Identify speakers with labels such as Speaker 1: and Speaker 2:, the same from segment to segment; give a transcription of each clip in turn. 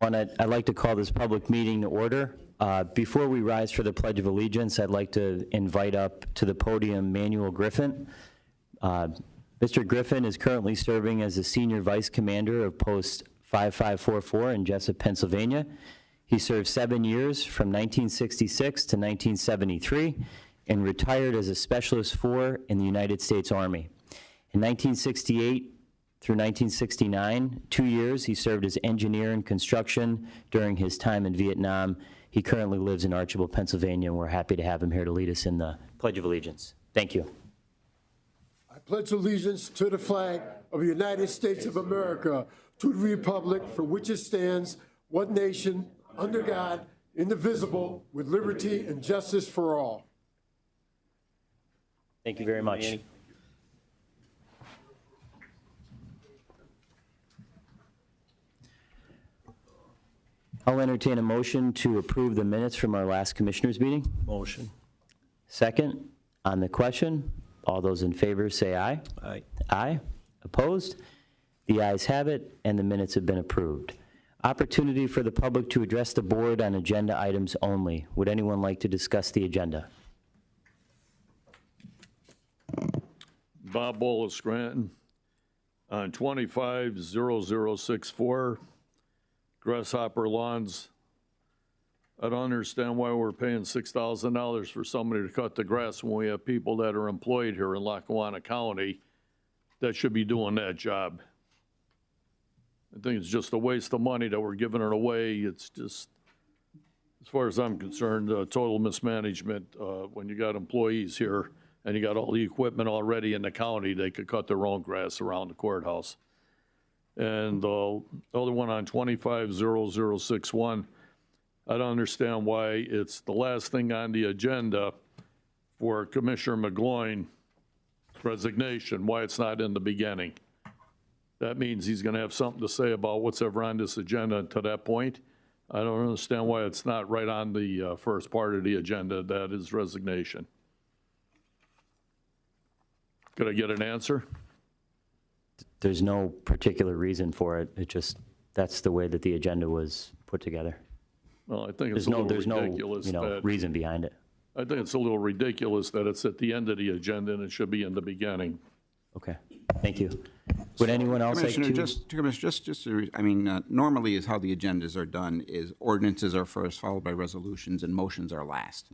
Speaker 1: I'd like to call this public meeting to order. Before we rise for the Pledge of Allegiance, I'd like to invite up to the podium Manuel Griffin. Mr. Griffin is currently serving as the Senior Vice Commander of Post 5544 in Jessup, Pennsylvania. He served 7 years from 1966 to 1973 and retired as a Specialist 4 in the United States Army. In 1968 through 1969, 2 years, he served as engineer in construction during his time in Vietnam. He currently lives in Archibald, Pennsylvania, and we're happy to have him here to lead us in the Pledge of Allegiance. Thank you.
Speaker 2: I pledge allegiance to the flag of the United States of America, to the republic for which it stands, one nation, under God, indivisible, with liberty and justice for all.
Speaker 1: Thank you very much. I'll entertain a motion to approve the minutes from our last commissioners meeting.
Speaker 3: Motion.
Speaker 1: Second, on the question, all those in favor say aye.
Speaker 3: Aye.
Speaker 1: Aye. Opposed? The ayes have it, and the minutes have been approved. Opportunity for the public to address the board on agenda items only. Would anyone like to discuss the agenda?
Speaker 4: Bob Wallace, Scranton, on 250064, Grasshopper Lawns. I don't understand why we're paying $6,000 for somebody to cut the grass when we have people that are employed here in Lackawanna County that should be doing that job. I think it's just a waste of money that we're giving it away. It's just, as far as I'm concerned, total mismanagement. When you got employees here and you got all the equipment already in the county, they could cut their own grass around the courthouse. And the other one on 250061, I don't understand why it's the last thing on the agenda for Commissioner McGloin's resignation, why it's not in the beginning. That means he's going to have something to say about what's ever on this agenda to that point. I don't understand why it's not right on the first part of the agenda, that is resignation. Could I get an answer?
Speaker 1: There's no particular reason for it. It just, that's the way that the agenda was put together.
Speaker 4: Well, I think it's
Speaker 1: There's no
Speaker 4: ridiculous
Speaker 1: reason behind it.
Speaker 4: I think it's a little ridiculous that it's at the end of the agenda and it should be in the beginning.
Speaker 1: Okay, thank you. Would anyone else like to?
Speaker 5: Normally is how the agendas are done is ordinances are first, followed by resolutions, and motions are last.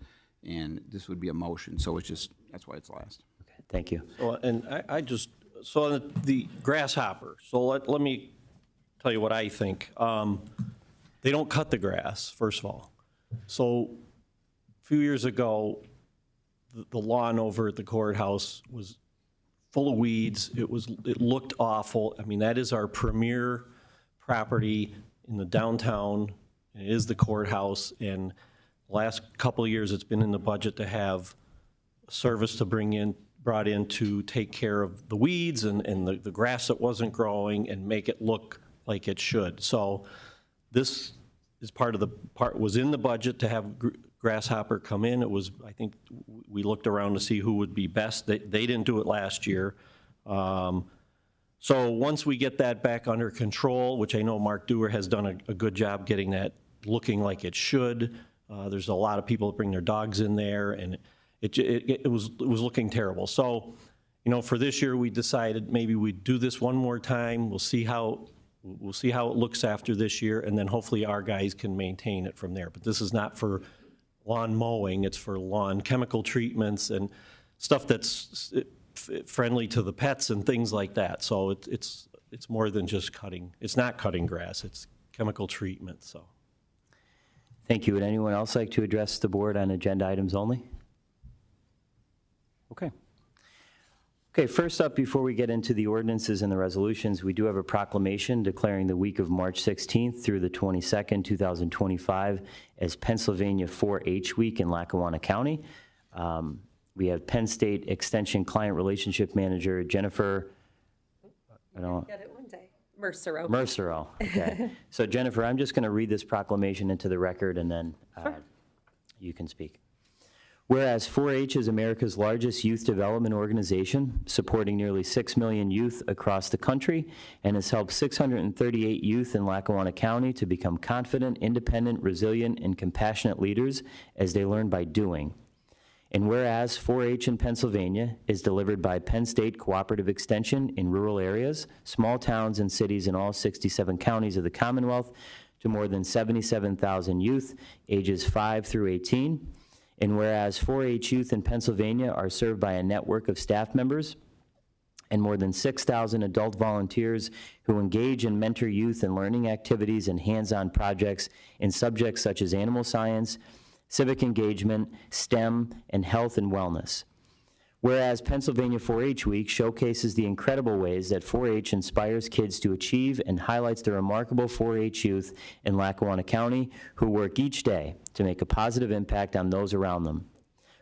Speaker 5: And this would be a motion, so it's just, that's why it's last.
Speaker 1: Okay, thank you.
Speaker 3: So, and so the grasshopper, so let me tell you what I think. They don't cut the grass, first of all. So a few years ago, the lawn over at the courthouse was full of weeds. It looked awful. I mean, that is our premier property in the downtown. It is the courthouse, and the last couple of years it's been in the budget to have a service brought in to take care of the weeds and the grass that wasn't growing and make it look like it should. So this is was in the budget to have Grasshopper come in. It was, I think, we looked around to see who would be best. They didn't do it last year. So once we get that back under control, which I know Mark Dewar has done a good job getting that looking like it should. There's a lot of people that bring their dogs in there, and it was looking terrible. So, for this year, we decided maybe we'd do this one more time. We'll see how it looks after this year, and then hopefully our guys can maintain it from there. But this is not for lawn mowing, it's for lawn chemical treatments and stuff that's friendly to the pets and things like that. So it's more than just cutting. It's not cutting grass, it's chemical treatment. So.
Speaker 1: Thank you. Would anyone else like to address the board on agenda items only? Okay. Okay, first up, before we get into the ordinances and the resolutions, we do have a proclamation declaring the week of March 16th through the 22nd, 2025 as Pennsylvania 4-H Week in Lackawanna County. We have Penn State Extension Client Relationship Manager Jennifer,
Speaker 6: Get it one day. Mercero.
Speaker 1: Mercero, okay. So Jennifer, I'm just going to read this proclamation into the record and then you can speak. Whereas 4-H is America's largest youth development organization, supporting nearly 6 million youth across the country, and has helped 638 youth in Lackawanna County to become confident, independent, resilient, and compassionate leaders as they learn by doing. And whereas 4-H in Pennsylvania is delivered by Penn State Cooperative Extension in rural areas, small towns, and cities in all 67 counties of the Commonwealth to more than 77,000 youth ages 5 through 18. And whereas 4-H youth in Pennsylvania are served by a network of staff members and more than 6,000 adult volunteers who engage and mentor youth in learning activities and hands-on projects in subjects such as animal science, civic engagement, STEM, and health and wellness. Whereas Pennsylvania 4-H Week showcases the incredible ways that 4-H inspires kids to achieve and highlights the remarkable 4-H youth in Lackawanna County who work each day to make a positive impact on those around them.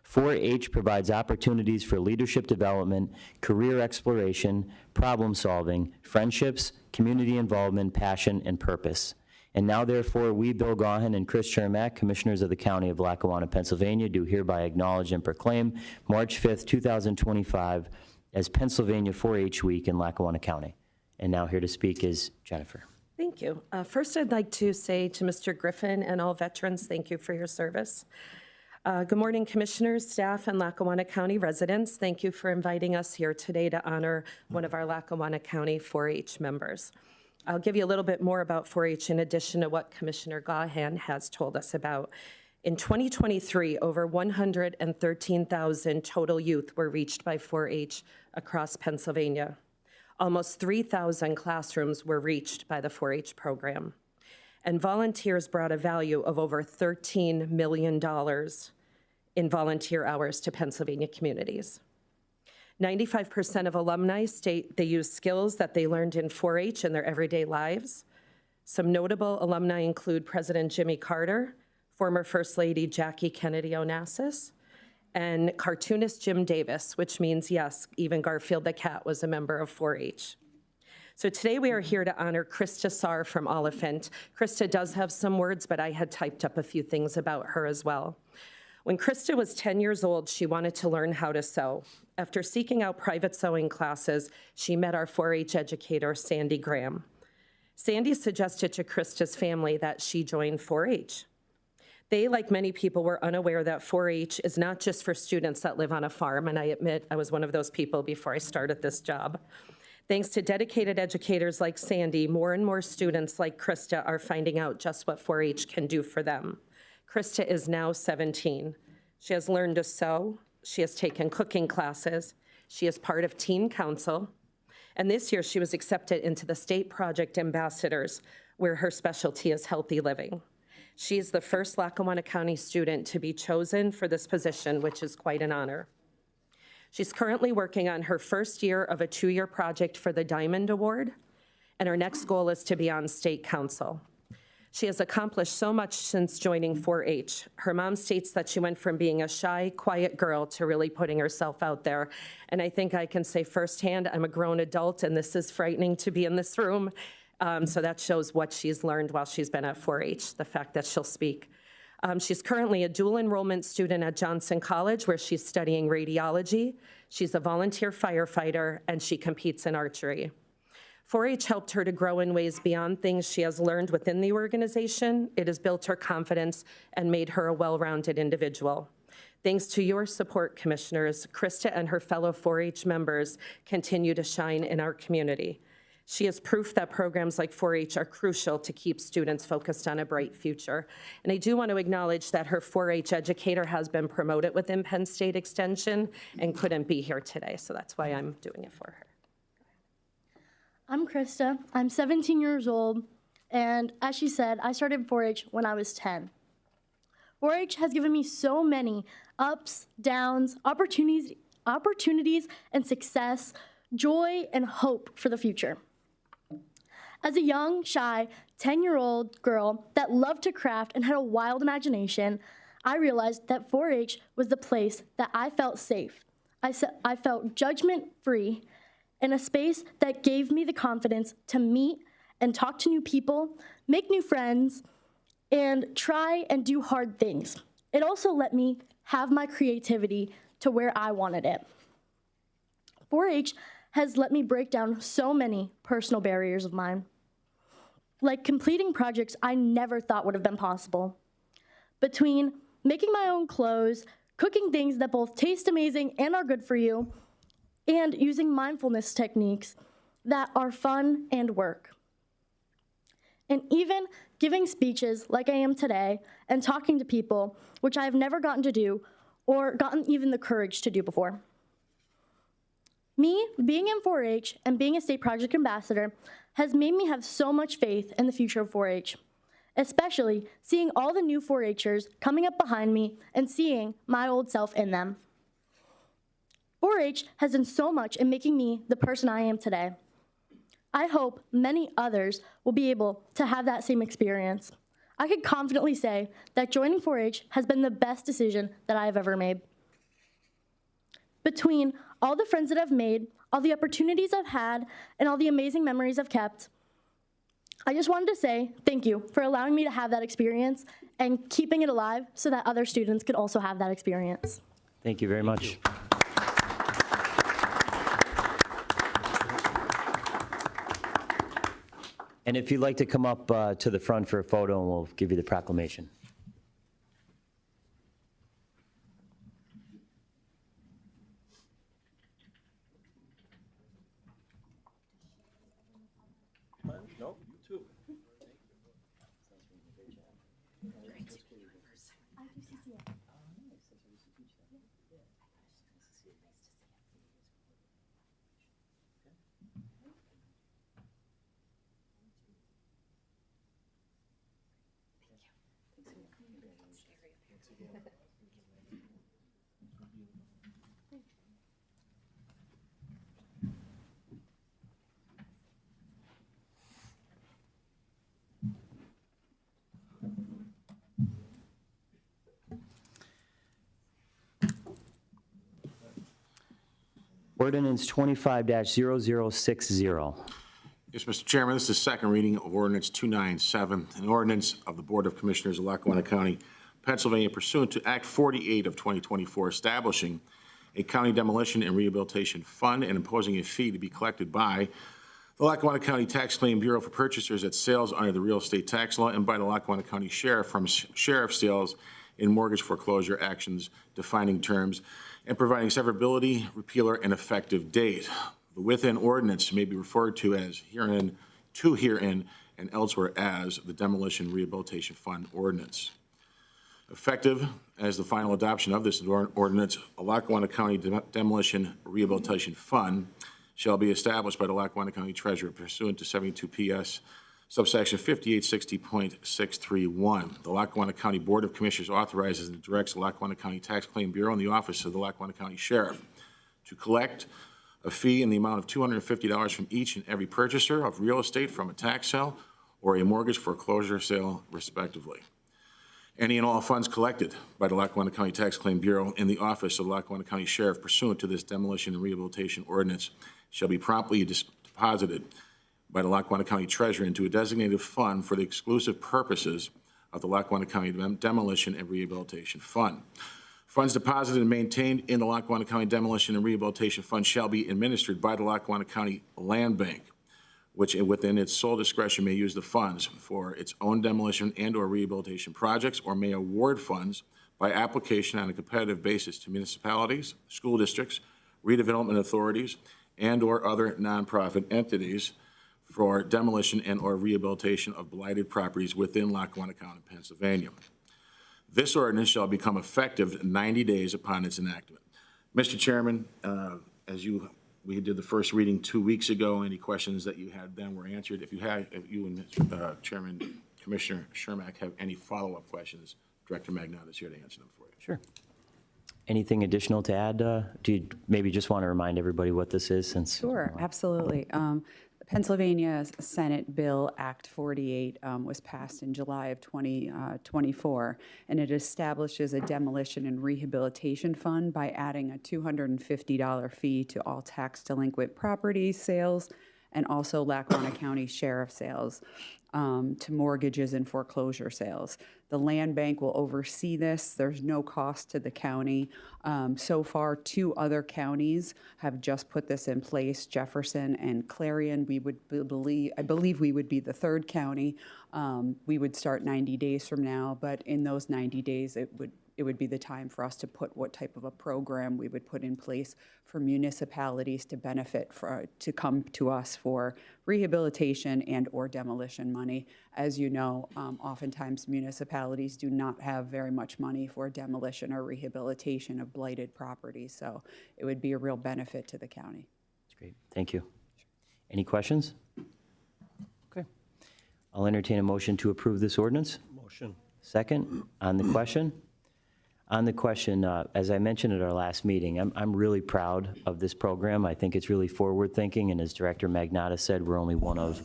Speaker 1: 4-H provides opportunities for leadership development, career exploration, problem solving, friendships, community involvement, passion, and purpose. And now, therefore, we, Bill Gaughan and Chris Chermak, Commissioners of the County of Lackawanna, Pennsylvania, do hereby acknowledge and proclaim March 5th, 2025 as Pennsylvania 4-H Week in Lackawanna County. And now here to speak is Jennifer.
Speaker 6: Thank you. First, I'd like to say to Mr. Griffin and all veterans, thank you for your service. Good morning, Commissioners, staff, and Lackawanna County residents. Thank you for inviting us here today to honor one of our Lackawanna County 4-H members. I'll give you a little bit more about 4-H in addition to what Commissioner Gaughan has told us about. In 2023, over 113,000 total youth were reached by 4-H across Pennsylvania. Almost 3,000 classrooms were reached by the 4-H program. And volunteers brought a value of over $13 million in volunteer hours to Pennsylvania communities. 95% of alumni state they use skills that they learned in 4-H in their everyday lives. Some notable alumni include President Jimmy Carter, former First Lady Jackie Kennedy Onassis, and cartoonist Jim Davis, which means, yes, even Garfield the cat was a member of 4-H. So today we are here to honor Krista Saar from Oliphant. Krista does have some words, but I had typed up a few things about her as well. When Krista was 10 years old, she wanted to learn how to sew. After seeking out private sewing classes, she met our 4-H educator, Sandy Graham. Sandy suggested to Krista's family that she join 4-H. They, like many people, were unaware that 4-H is not just for students that live on a farm, and I admit I was one of those people before I started this job. Thanks to dedicated educators like Sandy, more and more students like Krista are finding out just what 4-H can do for them. Krista is now 17. She has learned to sew. She has taken cooking classes. She is part of teen council. And this year, she was accepted into the State Project Ambassadors, where her specialty is healthy living. She is the first Lackawanna County student to be chosen for this position, which is quite an honor. She's currently working on her first year of a 2-year project for the Diamond Award, and her next goal is to be on state council. She has accomplished so much since joining 4-H. Her mom states that she went from being a shy, quiet girl to really putting herself out there. And I think I can say firsthand, I'm a grown adult, and this is frightening to be in this room. So that shows what she's learned while she's been at 4-H, the fact that she'll speak. She's currently a dual enrollment student at Johnson College, where she's studying radiology. She's a volunteer firefighter, and she competes in archery. 4-H helped her to grow in ways beyond things she has learned within the organization. It has built her confidence and made her a well-rounded individual. Thanks to your support, Commissioners, Krista and her fellow 4-H members continue to shine in our community. She is proof that programs like 4-H are crucial to keep students focused on a bright future. And I do want to acknowledge that her 4-H educator has been promoted within Penn State Extension and couldn't be here today, so that's why I'm doing it for her.
Speaker 7: I'm Krista. I'm 17 years old, and as she said, I started 4-H when I was 10. 4-H has given me so many ups, downs, opportunities, and success, joy, and hope for the future. As a young, shy, 10-year-old girl that loved to craft and had a wild imagination, I realized that 4-H was the place that I felt safe. I felt judgment-free, in a space that gave me the confidence to meet and talk to new people, make new friends, and try and do hard things. It also let me have my creativity to where I wanted it. 4-H has let me break down so many personal barriers of mine, like completing projects I never thought would have been possible. Between making my own clothes, cooking things that both taste amazing and are good for you, and using mindfulness techniques that are fun and work. And even giving speeches like I am today and talking to people, which I have never gotten to do or gotten even the courage to do before. Me being in 4-H and being a state project ambassador has made me have so much faith in the future of 4-H, especially seeing all the new 4-Hers coming up behind me and seeing my old self in them. 4-H has done so much in making me the person I am today. I hope many others will be able to have that same experience. I could confidently say that joining 4-H has been the best decision that I have ever made. Between all the friends that I've made, all the opportunities I've had, and all the amazing memories I've kept, I just wanted to say thank you for allowing me to have that experience and keeping it alive so that other students could also have that experience.
Speaker 1: Thank you very much. And if you'd like to come up to the front for a photo, and we'll give you the proclamation. Ordinance 25-0060.
Speaker 8: Yes, Mr. Chairman, this is the second reading of Ordinance 297, an ordinance of the Board of Commissioners of Lackawanna County, Pennsylvania pursuant to Act 48 of 2024, establishing a county demolition and rehabilitation fund and imposing a fee to be collected by the Lackawanna County Tax Claim Bureau for purchasers at sales under the real estate tax law and by the Lackawanna County Sheriff from sheriff sales in mortgage foreclosure actions, defining terms, and providing severability, repealer, and effective date. The within ordinance may be referred to as herein, and elsewhere as the Demolition Rehabilitation Fund Ordinance. Effective as the final adoption of this ordinance, a Lackawanna County Demolition Rehabilitation Fund shall be established by the Lackawanna County Treasurer pursuant to 72 PS subsection 5860.631. The Lackawanna County Board of Commissioners authorizes and directs the Lackawanna County Tax Claim Bureau and the Office of the Lackawanna County Sheriff to collect a fee in the amount of $250 from each and every purchaser of real estate from a tax sale or a mortgage foreclosure sale, respectively. Any and all funds collected by the Lackawanna County Tax Claim Bureau in the Office of the Lackawanna County Sheriff pursuant to this demolition and rehabilitation ordinance shall be promptly deposited by the Lackawanna County Treasurer into a designated fund for the exclusive purposes of the Lackawanna County Demolition and Rehabilitation Fund. Funds deposited and maintained in the Lackawanna County Demolition and Rehabilitation Fund shall be administered by the Lackawanna County Land Bank, which within its sole discretion may use the funds for its own demolition and or rehabilitation projects, or may award funds by application on a competitive basis to municipalities, school districts, redevelopment authorities, and or other nonprofit entities for demolition and or rehabilitation of blighted properties within Lackawanna County, Pennsylvania. This ordinance shall become effective 90 days upon its enactment. Mr. Chairman, we did the first reading 2 weeks ago. Any questions that you had then were answered. If you and Chairman Commissioner Shermack have any follow-up questions, Director Magnot is here to answer them for you.
Speaker 1: Sure. Anything additional to add? Do you maybe just want to remind everybody what this is since?
Speaker 9: Sure, absolutely. Pennsylvania Senate Bill Act 48 was passed in July of 2024, and it establishes a demolition and rehabilitation fund by adding a $250 fee to all tax delinquent property sales and also Lackawanna County Sheriff sales to mortgages and foreclosure sales. The land bank will oversee this. There's no cost to the county. So far, 2 other counties have just put this in place, Jefferson and Clarion. I believe we would be the 3rd county. We would start 90 days from now, but in those 90 days, it would be the time for us to put what type of a program we would put in place for municipalities to benefit to come to us for rehabilitation and or demolition money. As you know, oftentimes municipalities do not have very much money for demolition or rehabilitation of blighted properties, so it would be a real benefit to the county.
Speaker 1: That's great. Thank you. Any questions? Okay. I'll entertain a motion to approve this ordinance.
Speaker 3: Motion.
Speaker 1: Second, on the question? On the question, as I mentioned at our last meeting, I'm really proud of this program. I think it's really forward-thinking, and as Director Magnotta said, we're only one of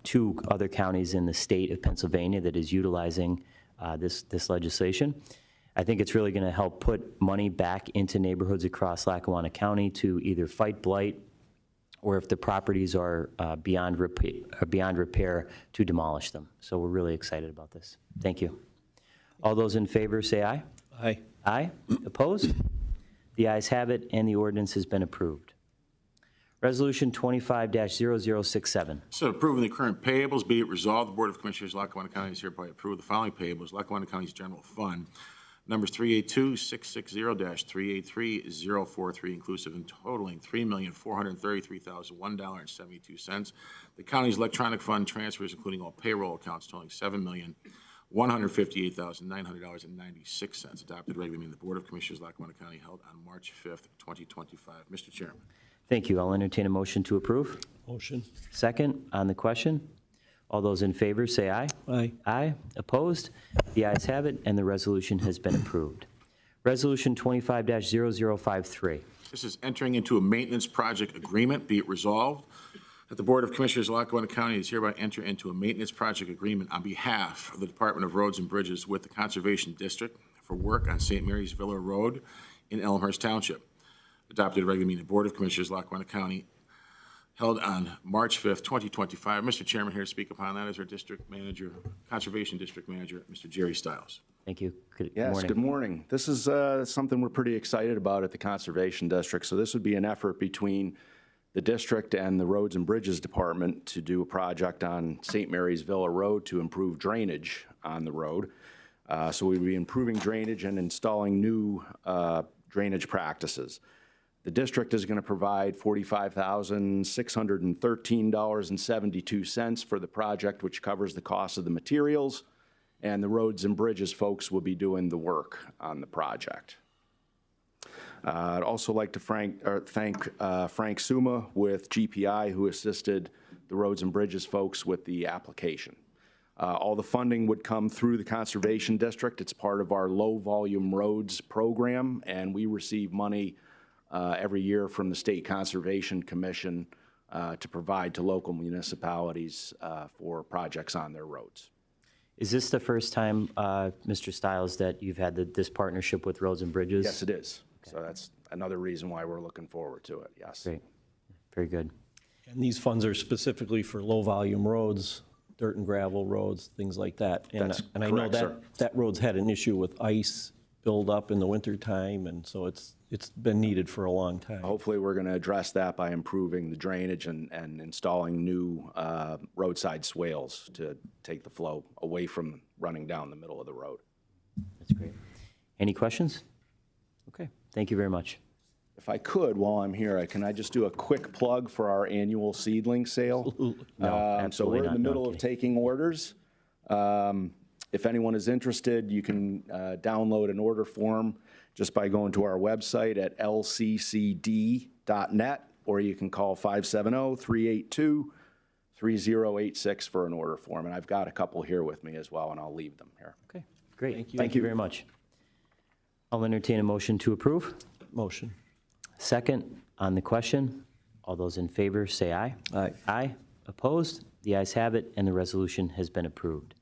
Speaker 1: 2 other counties in the state of Pennsylvania that is utilizing this legislation. I think it's really going to help put money back into neighborhoods across Lackawanna County to either fight blight, or if the properties are beyond repair, to demolish them. So we're really excited about this. Thank you. All those in favor say aye.
Speaker 3: Aye.
Speaker 1: Aye. Opposed? The ayes have it, and the ordinance has been approved. Resolution 25-0067.
Speaker 8: So approving the current payables, be it resolved, the Board of Commissioners, Lackawanna County is hereby approve the following payables. Lackawanna County's General Fund, numbers 382-660-383-043, inclusive and totaling $3,433,001.72. The county's electronic fund transfers, including all payroll accounts, totaling $7,158,900.96. Adopted regularly meeting of the Board of Commissioners, Lackawanna County, held on March 5th, 2025. Mr. Chairman.
Speaker 1: Thank you. I'll entertain a motion to approve.
Speaker 3: Motion.
Speaker 1: Second, on the question. All those in favor say aye.
Speaker 3: Aye.
Speaker 1: Aye. Opposed? The ayes have it, and the resolution has been approved. Resolution 25-0053.
Speaker 8: This is entering into a maintenance project agreement. Be it resolved that the Board of Commissioners of Lackawanna County is hereby enter into a maintenance project agreement on behalf of the Department of Roads and Bridges with the Conservation District for work on St. Mary's Villa Road in Elmhurst Township. Adopted regular meeting of the Board of Commissioners, Lackawanna County, held on March 5th, 2025. Mr. Chairman, here to speak upon that is our District Manager, Conservation District Manager, Mr. Jerry Stiles.
Speaker 1: Thank you. Good
Speaker 10: Yes,
Speaker 1: morning.
Speaker 10: good morning. This is something we're pretty excited about at the Conservation District. So this would be an effort between the district and the Roads and Bridges Department to do a project on St. Mary's Villa Road to improve drainage on the road. So we'd be improving drainage and installing new drainage practices. The district is going to provide $45,613.72 for the project, which covers the cost of the materials, and the Roads and Bridges folks will be doing the work on the project. I'd also like to thank Frank Suma with GPI, who assisted the Roads and Bridges folks with the application. All the funding would come through the Conservation District. It's part of our low-volume roads program, and we receive money every year from the State Conservation Commission to provide to local municipalities for projects on their roads.
Speaker 1: Is this the first time, Mr. Stiles, that you've had this partnership with Roads and Bridges?
Speaker 10: Yes, it is. So that's another reason why we're looking forward to it, yes.
Speaker 1: Great. Very good.
Speaker 3: And these funds are specifically for low-volume roads, dirt and gravel roads, things like that.
Speaker 10: That's
Speaker 3: and I know
Speaker 10: correct, sir.
Speaker 3: that road's had an issue with ice buildup in the wintertime, and so it's been needed for a long time.
Speaker 10: Hopefully, we're going to address that by improving the drainage and installing new roadside swales to take the flow away from running down the middle of the road.
Speaker 1: That's great. Any questions? Okay. Thank you very much.
Speaker 10: If I could, while I'm here, can I just do a quick plug for our annual seedling sale?
Speaker 1: No,
Speaker 10: So we're in the
Speaker 1: absolutely not. No,
Speaker 10: middle of
Speaker 1: okay.
Speaker 10: taking orders. If anyone is interested, you can download an order form just by going to our website at lccd.net, or you can call 570-382-3086 for an order form. And I've got a couple here with me as well, and I'll leave them here.
Speaker 1: Okay. Great. Thank you very much. I'll entertain a motion to approve.
Speaker 3: Motion.
Speaker 1: Second, on the question. All those in favor say aye.
Speaker 3: Aye.
Speaker 1: Aye. Opposed? The ayes have it, and the resolution has been approved.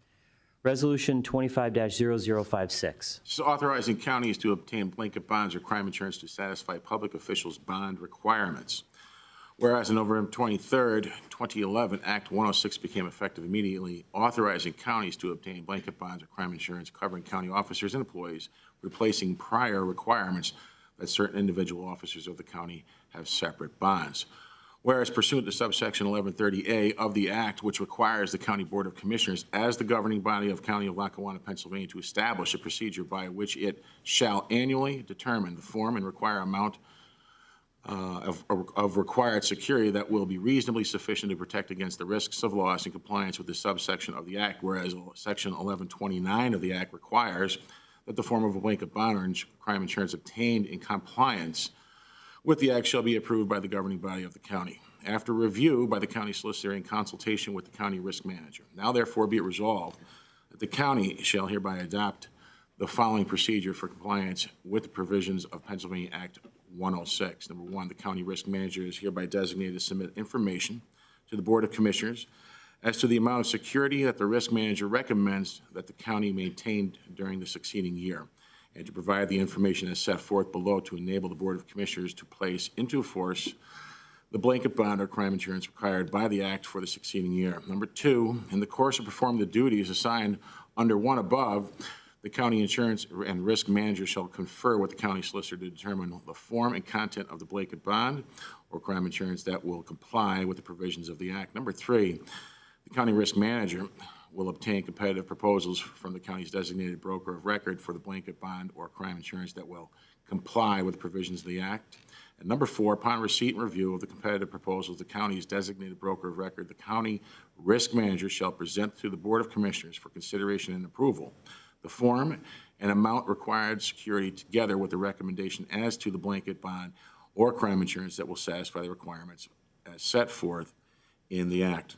Speaker 1: Resolution 25-0056.
Speaker 8: This is authorizing counties to obtain blanket bonds or crime insurance to satisfy public officials' bond requirements. Whereas on November 23rd, 2011, Act 106 became effective immediately, authorizing counties to obtain blanket bonds or crime insurance covering county officers and employees, replacing prior requirements that certain individual officers of the county have separate bonds. Whereas pursuant to subsection 1130A of the Act, which requires the County Board of Commissioners as the governing body of County of Lackawanna, Pennsylvania, to establish a procedure by which it shall annually determine the form and require amount of required security that will be reasonably sufficient to protect against the risks of loss in compliance with this subsection of the Act, whereas Section 1129 of the Act requires that the form of a blanket bond or crime insurance obtained in compliance with the Act shall be approved by the governing body of the county, after review by the county solicitor in consultation with the county risk manager. Now therefore be it resolved that the county shall hereby adopt the following procedure for compliance with the provisions of Pennsylvania Act 106. Number one, the county risk manager is hereby designated to submit information to the Board of Commissioners as to the amount of security that the risk manager recommends that the county maintain during the succeeding year, and to provide the information as set forth below to enable the Board of Commissioners to place into force the blanket bond or crime insurance required by the Act for the succeeding year. Number two, in the course of performing the duties assigned under one above, the county insurance and risk manager shall confer with the county solicitor to determine the form and content of the blanket bond or crime insurance that will comply with the provisions of the Act. Number three, the county risk manager will obtain competitive proposals from the county's designated broker of record for the blanket bond or crime insurance that will comply with the provisions of the Act. And number four, upon receipt and review of the competitive proposals, the county's designated broker of record, the county risk manager shall present to the Board of Commissioners for consideration and approval the form and amount required security together with the recommendation as to the blanket bond or crime insurance that will satisfy the requirements as set forth in the Act.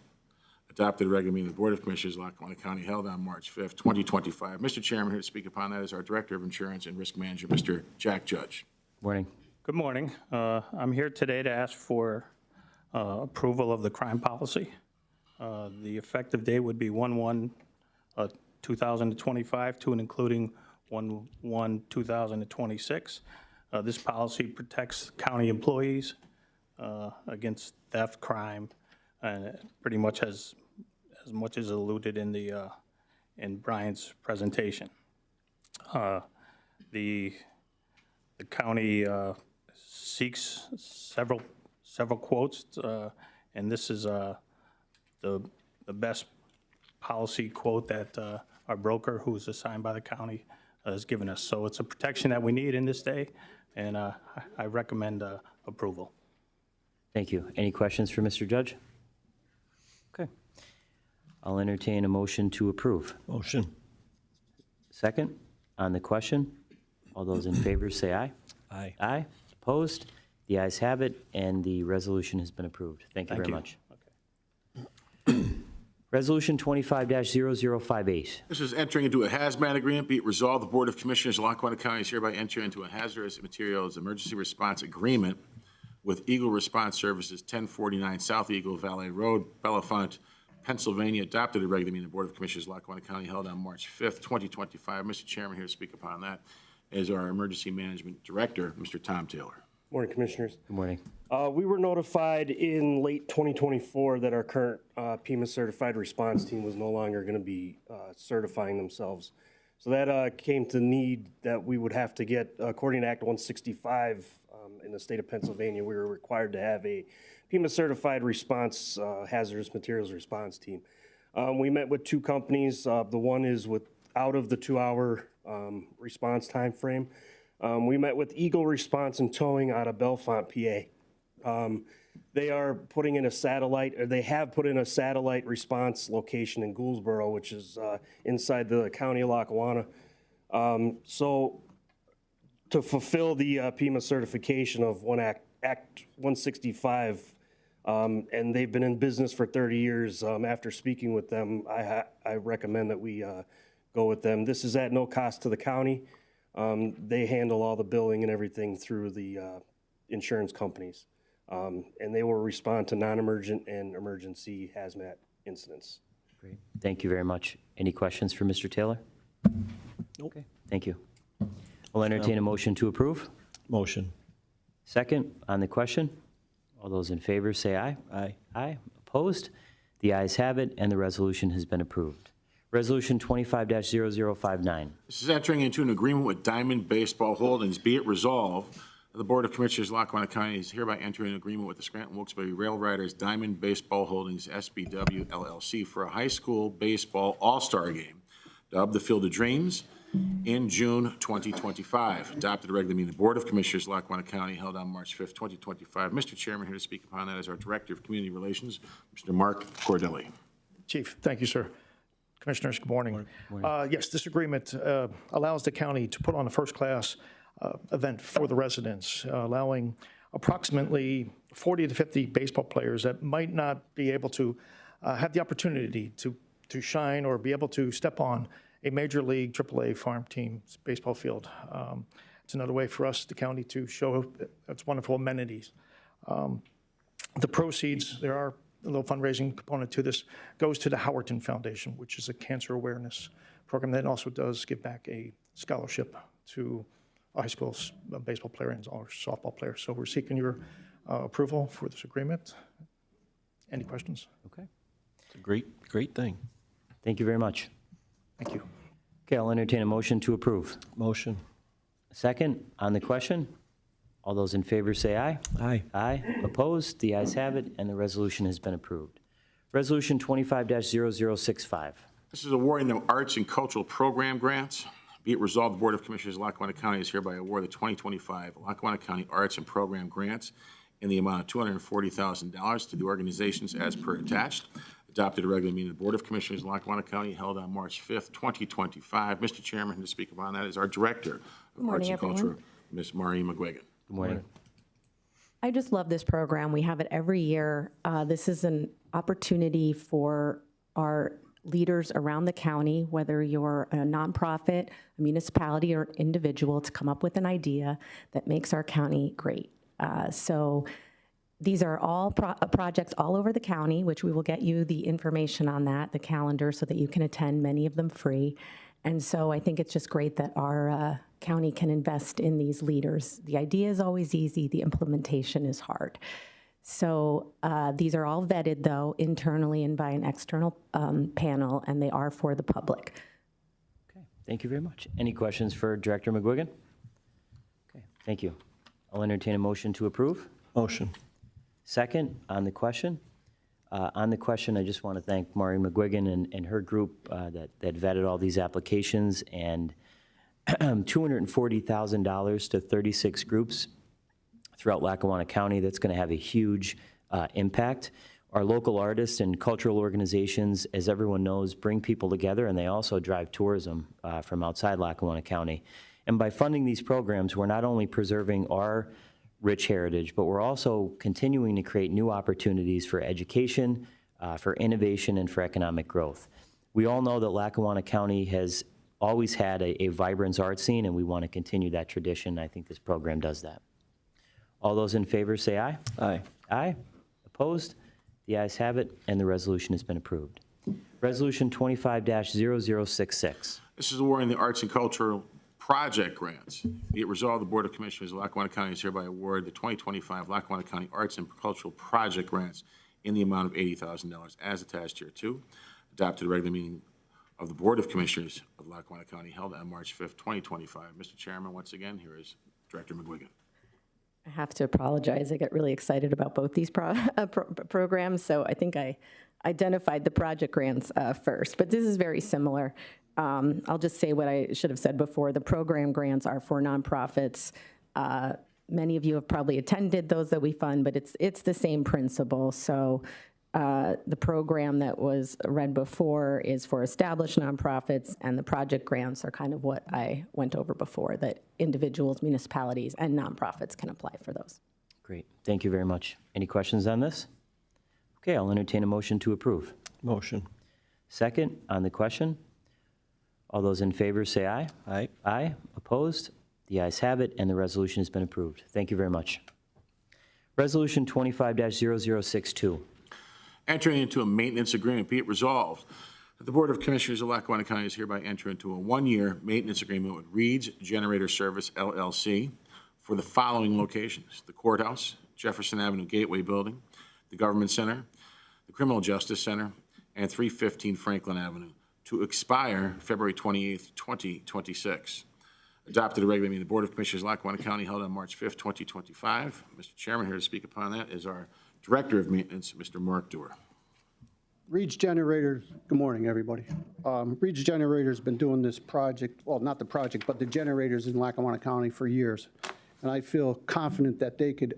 Speaker 8: Adopted at regular meeting of the Board of Commissioners, Lackawanna County, held on March 5th, 2025. Mr. Chairman, here to speak upon that is our Director of Insurance and Risk Manager, Mr. Jack Judge.
Speaker 1: Morning.
Speaker 11: Good morning. I'm here today to ask for approval of the crime policy. The effective date would be 1/1/2025 to and including 1/1/2026. This policy protects county employees against theft, crime, and pretty much as much as alluded in the in Brian's presentation. The county seeks several quotes, and this is the best policy quote that our broker, who's assigned by the county, has given us. So it's a protection that we need in this day, and I recommend approval.
Speaker 1: Thank you. Any questions for Mr. Judge? Okay. I'll entertain a motion to approve.
Speaker 3: Motion.
Speaker 1: Second, on the question, all those in favor say aye.
Speaker 3: Aye.
Speaker 1: Aye. Opposed? The ayes have it, and the resolution has been approved. Thank you very much. Resolution 25-0058.
Speaker 8: This is entering into a hazmat agreement. Be it resolved, the Board of Commissioners of Lackawanna County is hereby enter into a hazardous materials emergency response agreement with Eagle Response Services, 1049 South Eagle Valley Road, Bellefonte, Pennsylvania, adopted at regular meeting of the Board of Commissioners of Lackawanna County held on March 5th, 2025. Mr. Chairman, here to speak upon that is our Emergency Management Director, Mr. Tom Taylor.
Speaker 12: Morning, Commissioners.
Speaker 1: Good morning.
Speaker 12: We were notified in late 2024 that our current PEMA certified response team was no longer going to be certifying themselves. So that came to need that we would have to get, according to Act 165 in the state of Pennsylvania, we were required to have a PEMA certified response hazardous materials response team. We met with two companies. The one is out of the 2-hour response time frame. We met with Eagle Response and Towing out of Bellefonte, PA. They are putting in a satellite, or they have put in a satellite response location in Gouldsboro, which is inside the county of Lackawanna. So to fulfill the PEMA certification of Act 165, and they've been in business for 30 years, after speaking with them, I recommend that we go with them. This is at no cost to the county. They handle all the billing and everything through the insurance companies. And they will respond to non-emergent and emergency hazmat incidents.
Speaker 1: Great. Thank you very much. Any questions for Mr. Taylor?
Speaker 3: Nope.
Speaker 1: Okay. Thank you. I'll entertain a motion to approve.
Speaker 3: Motion.
Speaker 1: Second, on the question, All those in favor say aye. Aye. Aye. Opposed? The ayes have it, and the resolution has been approved. Resolution 25-0059.
Speaker 8: This is entering into an agreement with Diamond Baseball Holdings. Be it resolved, the Board of Commissioners of Lackawanna County is hereby entering an agreement with the Scranton Wilkes-Barre Rail Riders Diamond Baseball Holdings SBW LLC for a high school baseball all-star game, dubbed the Field of Dreams, in June 2025. Adopted a regular meeting of the Board of Commissioners of Lackawanna County held on March 5th, 2025. Mr. Chairman, here to speak upon that is our Director of Community Relations, Mr. Mark Cordelli.
Speaker 13: Chief, thank you, sir. Commissioners, good morning. Yes, this agreement allows the county to put on a first-class event for the residents, allowing approximately 40 to 50 baseball players that might not be able to have the opportunity to shine or be able to step on a major league AAA farm team's baseball field. It's another way for us, the county, to show its wonderful amenities. The proceeds, there are a little fundraising component to this, goes to the Howerton Foundation, which is a cancer awareness program that also does give back a scholarship to a high school baseball player and our softball player. So we're seeking your approval for this agreement. Any questions?
Speaker 1: Okay.
Speaker 3: It's a great thing.
Speaker 1: Thank you very much.
Speaker 13: Thank you.
Speaker 1: Okay, I'll entertain a motion to approve.
Speaker 3: Motion.
Speaker 1: Second, on the question? All those in favor say aye.
Speaker 3: Aye.
Speaker 1: Aye. Opposed? The ayes have it, and the resolution has been approved. Resolution 25-0065.
Speaker 8: This is awarding the arts and cultural program grants. Be it resolved, the Board of Commissioners of Lackawanna County is hereby award the 2025 Lackawanna County Arts and Program Grants in the amount of $240,000 to the organizations as per attached. Adopted a regular meeting of the Board of Commissioners of Lackawanna County held on March 5th, 2025. Mr. Chairman, to speak upon that is our Director of Arts and Culture, Ms. Maureen McGuigan.
Speaker 1: Good morning.
Speaker 14: I just love this program. We have it every year. This is an opportunity for our leaders around the county, whether you're a nonprofit, a municipality, or individual, to come up with an idea that makes our county great. So these are all projects all over the county, which we will get you the information on that, the calendar, so that you can attend, many of them free. And so I think it's just great that our county can invest in these leaders. The idea is always easy, the implementation is hard. So these are all vetted, though, internally and by an external panel, and they are for the public.
Speaker 1: Okay, thank you very much. Any questions for Director McGuigan? Okay, thank you. I'll entertain a motion to approve.
Speaker 3: Motion.
Speaker 1: Second, on the question? On the question, I just want to thank Maureen McGuigan and her group that vetted all these applications, and $240,000 to 36 groups throughout Lackawanna County. That's going to have a huge impact. Our local artists and cultural organizations, as everyone knows, bring people together, and they also drive tourism from outside Lackawanna County. And by funding these programs, we're not only preserving our rich heritage, but we're also continuing to create new opportunities for education, for innovation, and for economic growth. We all know that Lackawanna County has always had a vibrant art scene, and we want to continue that tradition. I think this program does that. All those in favor say aye.
Speaker 3: Aye.
Speaker 1: Aye. Opposed? The ayes have it, and the resolution has been approved. Resolution 25-0066.
Speaker 8: This is awarding the arts and cultural project grants. Be it resolved, the Board of Commissioners of Lackawanna County is hereby award the 2025 Lackawanna County Arts and Cultural Project Grants in the amount of $80,000 as attached here too. Adopted a regular meeting of the Board of Commissioners of Lackawanna County held on March 5th, 2025. Mr. Chairman, once again, here is Director McGuigan.
Speaker 14: I have to apologize. I get really excited about both these programs, so I think I identified the project grants first, but this is very similar. I'll just say what I should have said before. The program grants are for nonprofits. Many of you have probably attended those that we fund, but it's the same principle. So the program that was read before is for established nonprofits, and the project grants are kind of what I went over before, that individuals, municipalities, and nonprofits can apply for those.
Speaker 1: Great. Thank you very much. Any questions on this? Okay, I'll entertain a motion to approve.
Speaker 3: Motion.
Speaker 1: Second, on the question? All those in favor say aye.
Speaker 3: Aye.
Speaker 1: Aye. Opposed? The ayes have it, and the resolution has been approved. Thank you very much. Resolution 25-0062.
Speaker 8: Entering into a maintenance agreement, be it resolved that the Board of Commissioners of Lackawanna County is hereby entering into a one-year maintenance agreement with Reed's Generator Service, LLC, for the following locations: the Courthouse, Jefferson Avenue Gateway Building, the Government Center, the Criminal Justice Center, and 315 Franklin Avenue to expire February 28th, 2026. Adopted a regular meeting of the Board of Commissioners, Lackawanna County, held on March 5th, 2025. Mr. Chairman, here to speak upon that is our Director of Maintenance, Mr. Mark Dewar.
Speaker 15: Reed's Generators, good morning, everybody. Reed's Generators been doing this project, well, not the project, but the generators in Lackawanna County for years. And I feel confident that they could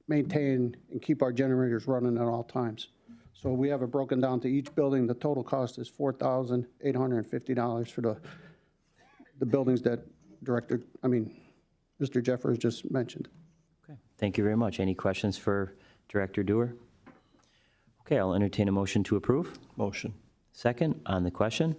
Speaker 15: maintain and keep our generators running at all times. So we have it broken down to each building. The total cost is $4,850 for the buildings that Mr. Jeffers just mentioned.
Speaker 1: Okay, thank you very much. Any questions for Director Dewar? Okay, I'll entertain a motion to approve.
Speaker 3: Motion.
Speaker 1: Second, on the question.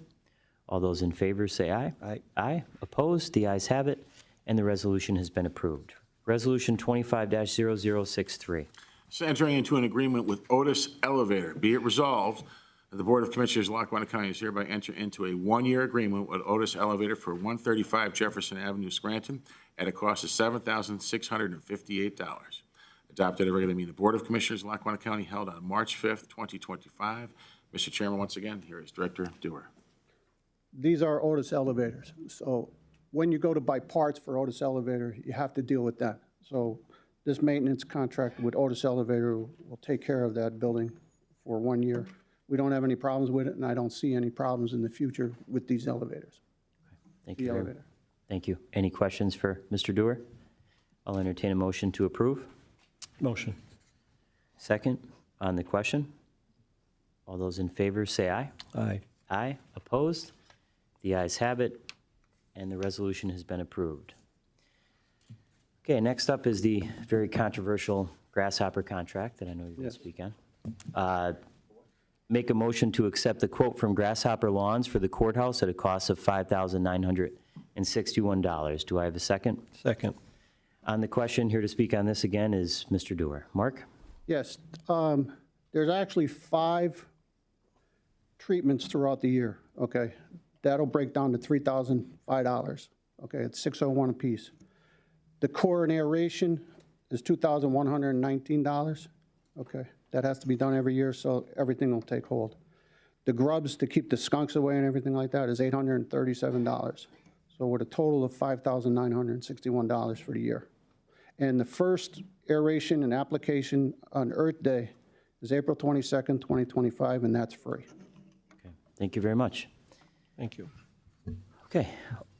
Speaker 1: All those in favor say aye.
Speaker 3: Aye.
Speaker 1: Aye. Opposed? The ayes have it, and the resolution has been approved. Resolution 25-0063.
Speaker 8: So entering into an agreement with Otis Elevator. Be it resolved that the Board of Commissioners of Lackawanna County is hereby enter into a one-year agreement with Otis Elevator for 135 Jefferson Avenue, Scranton, at a cost of $7,658. Adopted at a regular meeting of the Board of Commissioners of Lackawanna County held on March 5th, 2025. Mr. Chairman, once again, here is Director Dewar.
Speaker 15: These are Otis Elevators. So when you go to buy parts for Otis Elevator, you have to deal with that. So this maintenance contract with Otis Elevator will take care of that building for 1 year. We don't have any problems with it, and I don't see any problems in the future with these elevators.
Speaker 1: Thank you. Thank you. Any questions for Mr. Dewar? I'll entertain a motion to approve.
Speaker 3: Motion.
Speaker 1: Second, on the question. All those in favor say aye.
Speaker 3: Aye.
Speaker 1: Aye. Opposed? The ayes have it, and the resolution has been approved. Okay, next up is the very controversial Grasshopper contract that I know you're going to speak on. Make a motion to accept the quote from Grasshopper Lawns for the courthouse at a cost of $5,961. Do I have a second?
Speaker 3: Second.
Speaker 1: On the question, here to speak on this again is Mr. Dewar. Mark?
Speaker 15: Yes, there's actually 5 treatments throughout the year, okay? That'll break down to $3,005, okay? It's $601 apiece. The core and aeration is $2,119, okay? That has to be done every year, so everything will take hold. The grubs to keep the skunks away and everything like that is $837. So with a total of $5,961 for the year. And the first aeration and application on Earth Day is April 22nd, 2025, and that's free.
Speaker 1: Okay, thank you very much.
Speaker 3: Thank you.
Speaker 1: Okay,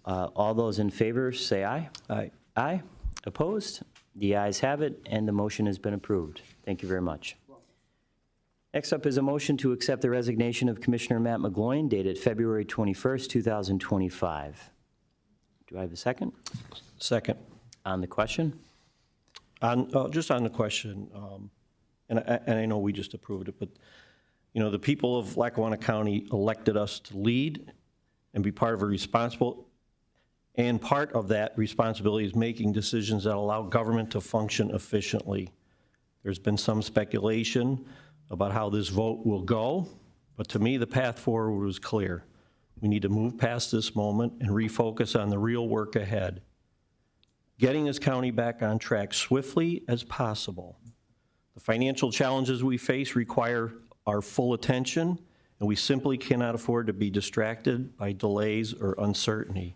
Speaker 1: all those in favor say aye.
Speaker 3: Aye.
Speaker 1: Aye. Opposed? The ayes have it, and the motion has been approved. Thank you very much. Next up is a motion to accept the resignation of Commissioner Matt McGloin dated February 21st, 2025. Do I have a second?
Speaker 3: Second.
Speaker 1: On the question?
Speaker 3: Just on the question, and I know we just approved it, but, you know, the people of Lackawanna County elected us to lead and be part of a responsible, and part of that responsibility is making decisions that allow government to function efficiently. There's been some speculation about how this vote will go, but to me, the path forward was clear. We need to move past this moment and refocus on the real work ahead. Getting this county back on track swiftly as possible. The financial challenges we face require our full attention, and we simply cannot afford to be distracted by delays or uncertainty.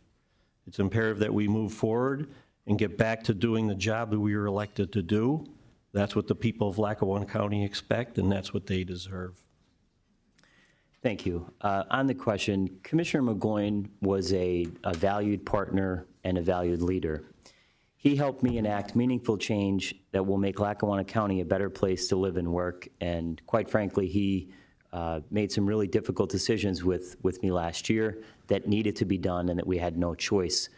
Speaker 3: It's imperative that we move forward and get back to doing the job that we were elected to do. That's what the people of Lackawanna County expect, and that's what they deserve.
Speaker 1: Thank you. On the question, Commissioner McGloin was a valued partner and a valued leader. He helped me enact meaningful change that will make Lackawanna County a better place to live and work, and quite frankly, he made some really difficult decisions with me last year that needed to be done and that we had no choice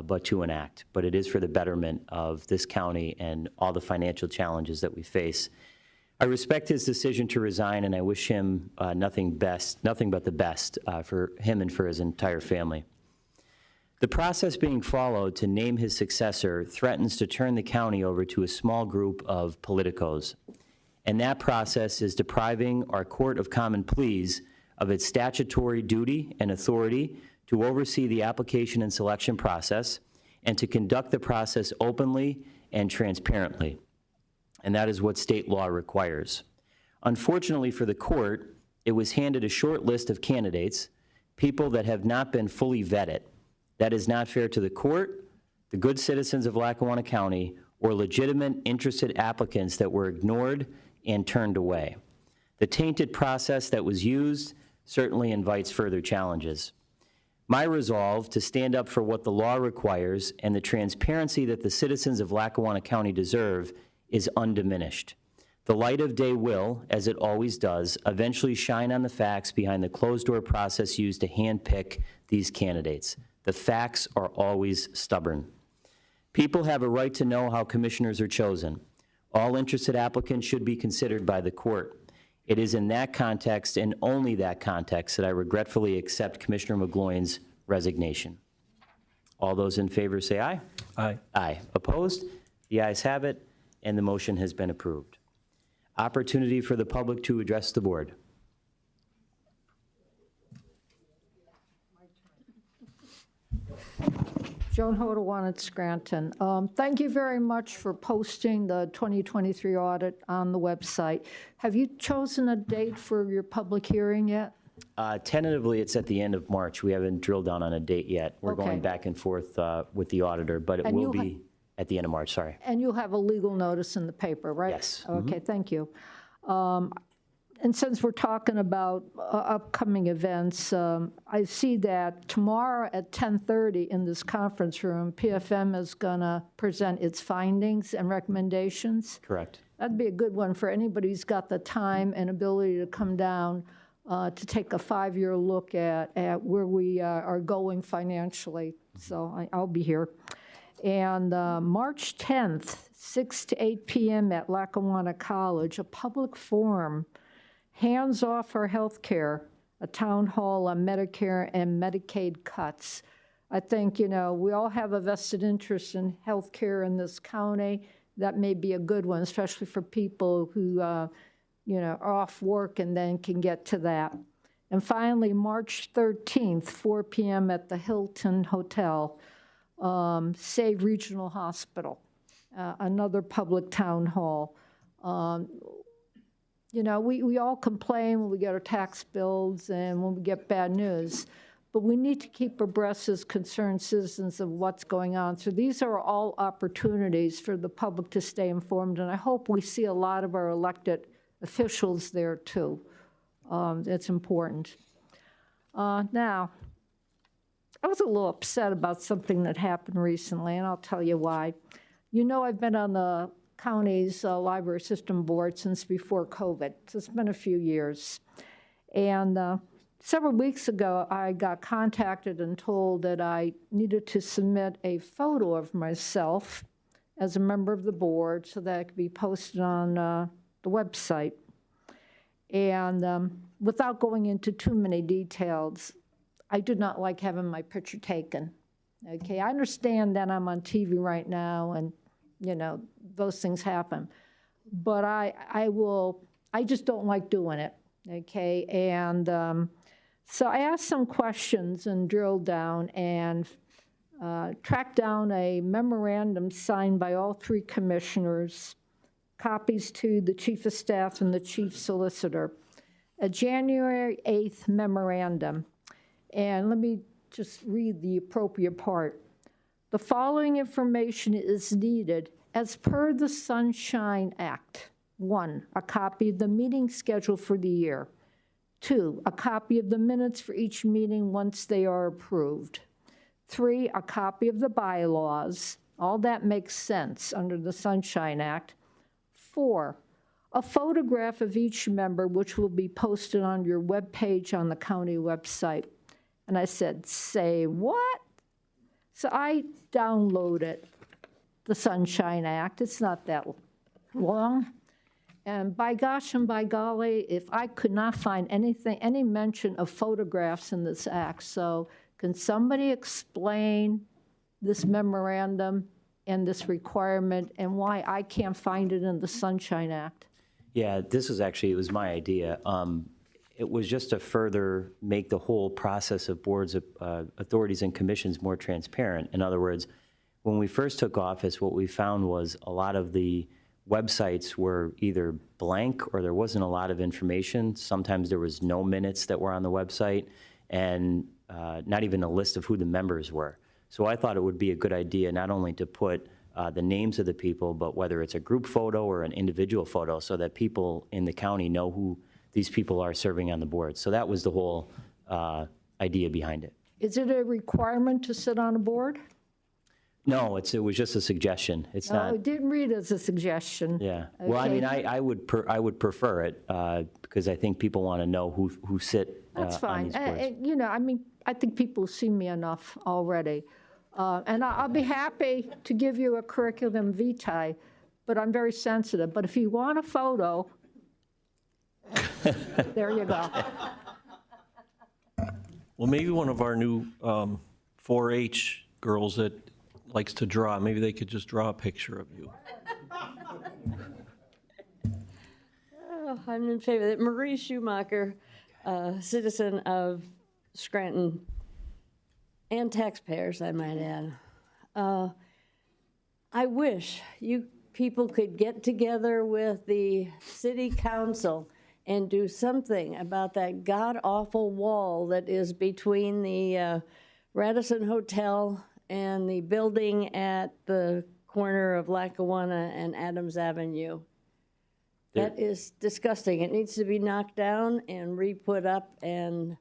Speaker 1: but to enact. But it is for the betterment of this county and all the financial challenges that we face. I respect his decision to resign, and I wish him nothing but the best for him and for his entire family. The process being followed to name his successor threatens to turn the county over to a small group of politicos. And that process is depriving our Court of Common Pleas of its statutory duty and authority to oversee the application and selection process and to conduct the process openly and transparently. and that is what state law requires. Unfortunately for the court, it was handed a short list of candidates, people that have not been fully vetted. That is not fair to the court, the good citizens of Lackawanna County, or legitimate interested applicants that were ignored and turned away. The tainted process that was used certainly invites further challenges. My resolve to stand up for what the law requires and the transparency that the citizens of Lackawanna County deserve is undiminished. The light of day will, as it always does, eventually shine on the facts behind the closed-door process used to handpick these candidates. The facts are always stubborn. People have a right to know how commissioners are chosen. All interested applicants should be considered by the court. It is in that context and only that context that I regretfully accept Commissioner McGloin's resignation. All those in favor say aye.
Speaker 3: Aye.
Speaker 1: Aye. Opposed? The ayes have it, and the motion has been approved. Opportunity for the public to address the board.
Speaker 16: Joan Hodawan, Scranton. Thank you very much for posting the 2023 audit on the website. Have you chosen a date for your public hearing yet?
Speaker 1: Tentatively, it's at the end of March. We haven't drilled down on a date yet. We're
Speaker 16: Okay.
Speaker 1: going back and forth with the auditor, but it
Speaker 16: And
Speaker 1: will
Speaker 16: you'll
Speaker 1: be at the end of March, sorry.
Speaker 16: And you'll have a legal notice in the paper, right?
Speaker 1: Yes.
Speaker 16: Okay, thank you. And since we're talking about upcoming events, I see that tomorrow at 10:30 in this conference room, PFM is going to present its findings and recommendations.
Speaker 1: Correct.
Speaker 16: That'd be a good one for anybody who's got the time and ability to come down to take a 5-year look at where we are going financially. So I'll be here. And March 10th, 6 to 8 p.m. at Lackawanna College, a public forum, Hands Off Our Healthcare, a town hall on Medicare and Medicaid cuts. I think, we all have a vested interest in healthcare in this county. That may be a good one, especially for people who, are off work and then can get to that. And finally, March 13th, 4 p.m. at the Hilton Hotel, Save Regional Hospital, another public town hall. We all complain when we get our tax bills and when we get bad news, but we need to keep abreast as concerned citizens of what's going on. So these are all opportunities for the public to stay informed, and I hope we see a lot of our elected officials there too. It's important. Now, I was a little upset about something that happened recently, and I'll tell you why. I've been on the county's library system board since before COVID, so it's been a few years. And several weeks ago, I got contacted and told that I needed to submit a photo of myself as a member of the board so that it could be posted on the website. And without going into too many details, I did not like having my picture taken. Okay, I understand that I'm on TV right now and, those things happen. But I just don't like doing it, okay? And so I asked some questions and drilled down and tracked down a memorandum signed by all 3 commissioners, copies to the chief of staff and the chief solicitor, a January 8th memorandum. And let me just read the appropriate part. The following information is needed as per the Sunshine Act. 1, a copy of the meeting schedule for the year. 2, a copy of the minutes for each meeting once they are approved. 3, a copy of the bylaws. All that makes sense under the Sunshine Act. 4, a photograph of each member, which will be posted on your webpage on the county website. And I said, say what? So I downloaded the Sunshine Act. It's not that long. And by gosh and by golly, if I could not find any mention of photographs in this act. So can somebody explain this memorandum and this requirement and why I can't find it in the Sunshine Act?
Speaker 1: Yeah, it was my idea. It was just to further make the whole process of boards, authorities, and commissions more transparent. In other words, when we first took office, what we found was a lot of the websites were either blank or there wasn't a lot of information. Sometimes there was no minutes that were on the website and not even a list of who the members were. So I thought it would be a good idea not only to put the names of the people, but whether it's a group photo or an individual photo so that people in the county know who these people are serving on the board. So that was the whole idea behind it.
Speaker 16: Is it a requirement to sit on a board?
Speaker 1: No, it was just a suggestion. It's
Speaker 16: Oh, I
Speaker 1: not,
Speaker 16: didn't read it as a suggestion.
Speaker 1: yeah. Well, I
Speaker 16: Okay.
Speaker 1: mean, I would prefer it because I think people want to know who sit
Speaker 16: That's
Speaker 1: on
Speaker 16: fine.
Speaker 1: these boards.
Speaker 16: You know, I mean, I think people have seen me enough already. And I'll be happy to give you a curriculum vitae, but I'm very sensitive. But if you want a photo, there you go.
Speaker 3: Well, maybe one of our new 4-H girls that likes to draw, maybe they could just draw a picture of you.
Speaker 17: Oh, I'm in favor of it. Marie Schumacher, citizen of Scranton, and taxpayers, I might add. I wish you people could get together with the city council and do something about that god-awful wall that is between the Radisson Hotel and the building at the corner of Lackawanna and Adams Avenue. That is disgusting. It needs to be knocked down and re-put up and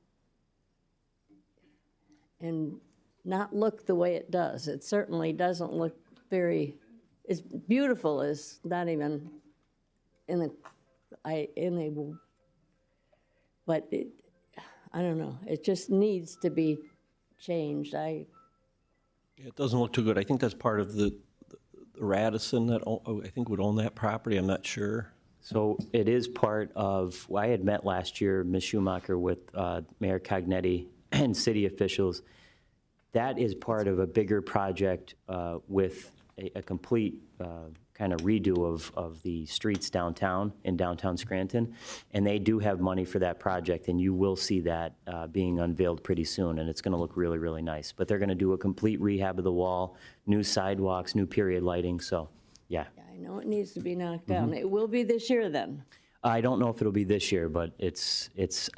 Speaker 17: not look the way it does. It certainly doesn't look very, it's beautiful is not even but I don't know. It just needs to be changed.
Speaker 3: It doesn't look too good. I think that's part of the Radisson that I think would own that property. I'm not sure.
Speaker 1: So it is part of, I had met last year, Ms. Schumacher, with Mayor Cognetti and city officials. That is part of a bigger project with a complete kind of redo of the streets downtown, in downtown Scranton. And they do have money for that project, and you will see that being unveiled pretty soon, and it's going to look really, really nice. But they're going to do a complete rehab of the wall, new sidewalks, new period lighting, so, yeah.
Speaker 17: I know it needs to be knocked down. It will be this year then.
Speaker 1: I don't know if it'll be this year, but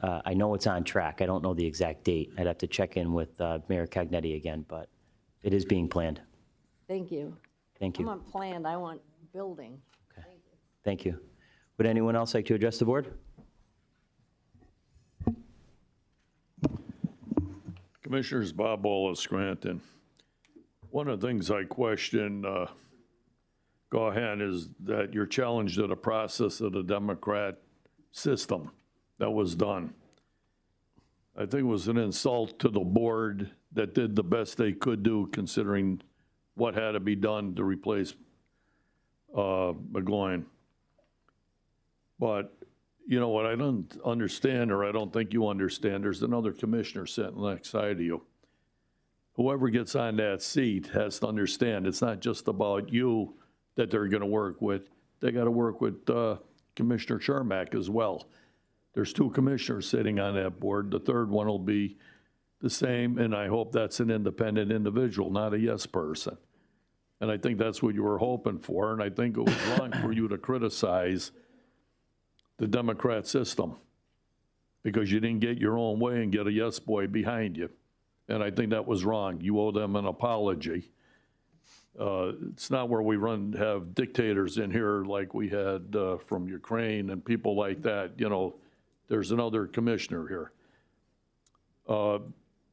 Speaker 1: I know it's on track. I don't know the exact date. I'd have to check in with Mayor Cognetti again, but it is being planned.
Speaker 17: Thank you.
Speaker 1: Thank
Speaker 17: I
Speaker 1: you.
Speaker 17: want planned, I want building.
Speaker 1: Thank you. Would anyone else like to address the board?
Speaker 4: Commissioners, Bob Ball of Scranton. One of the things I question, Gahan, is that you're challenged to the process of the Democrat system that was done. I think it was an insult to the board that did the best they could do considering what had to be done to replace McGloin. But, you know, what I don't understand, or I don't think you understand, there's another commissioner sitting next side of you. Whoever gets on that seat has to understand it's not just about you that they're going to work with. They got to work with Commissioner Chermak as well. There's two commissioners sitting on that board. The third one will be the same, and I hope that's an independent individual, not a yes person. And I think that's what you were hoping for, and I think it was wrong for you to criticize the Democrat system because you didn't get your own way and get a yes boy behind you. And I think that was wrong. You owe them an apology. It's not where we have dictators in here like we had from Ukraine and people like that. You know, there's another commissioner here.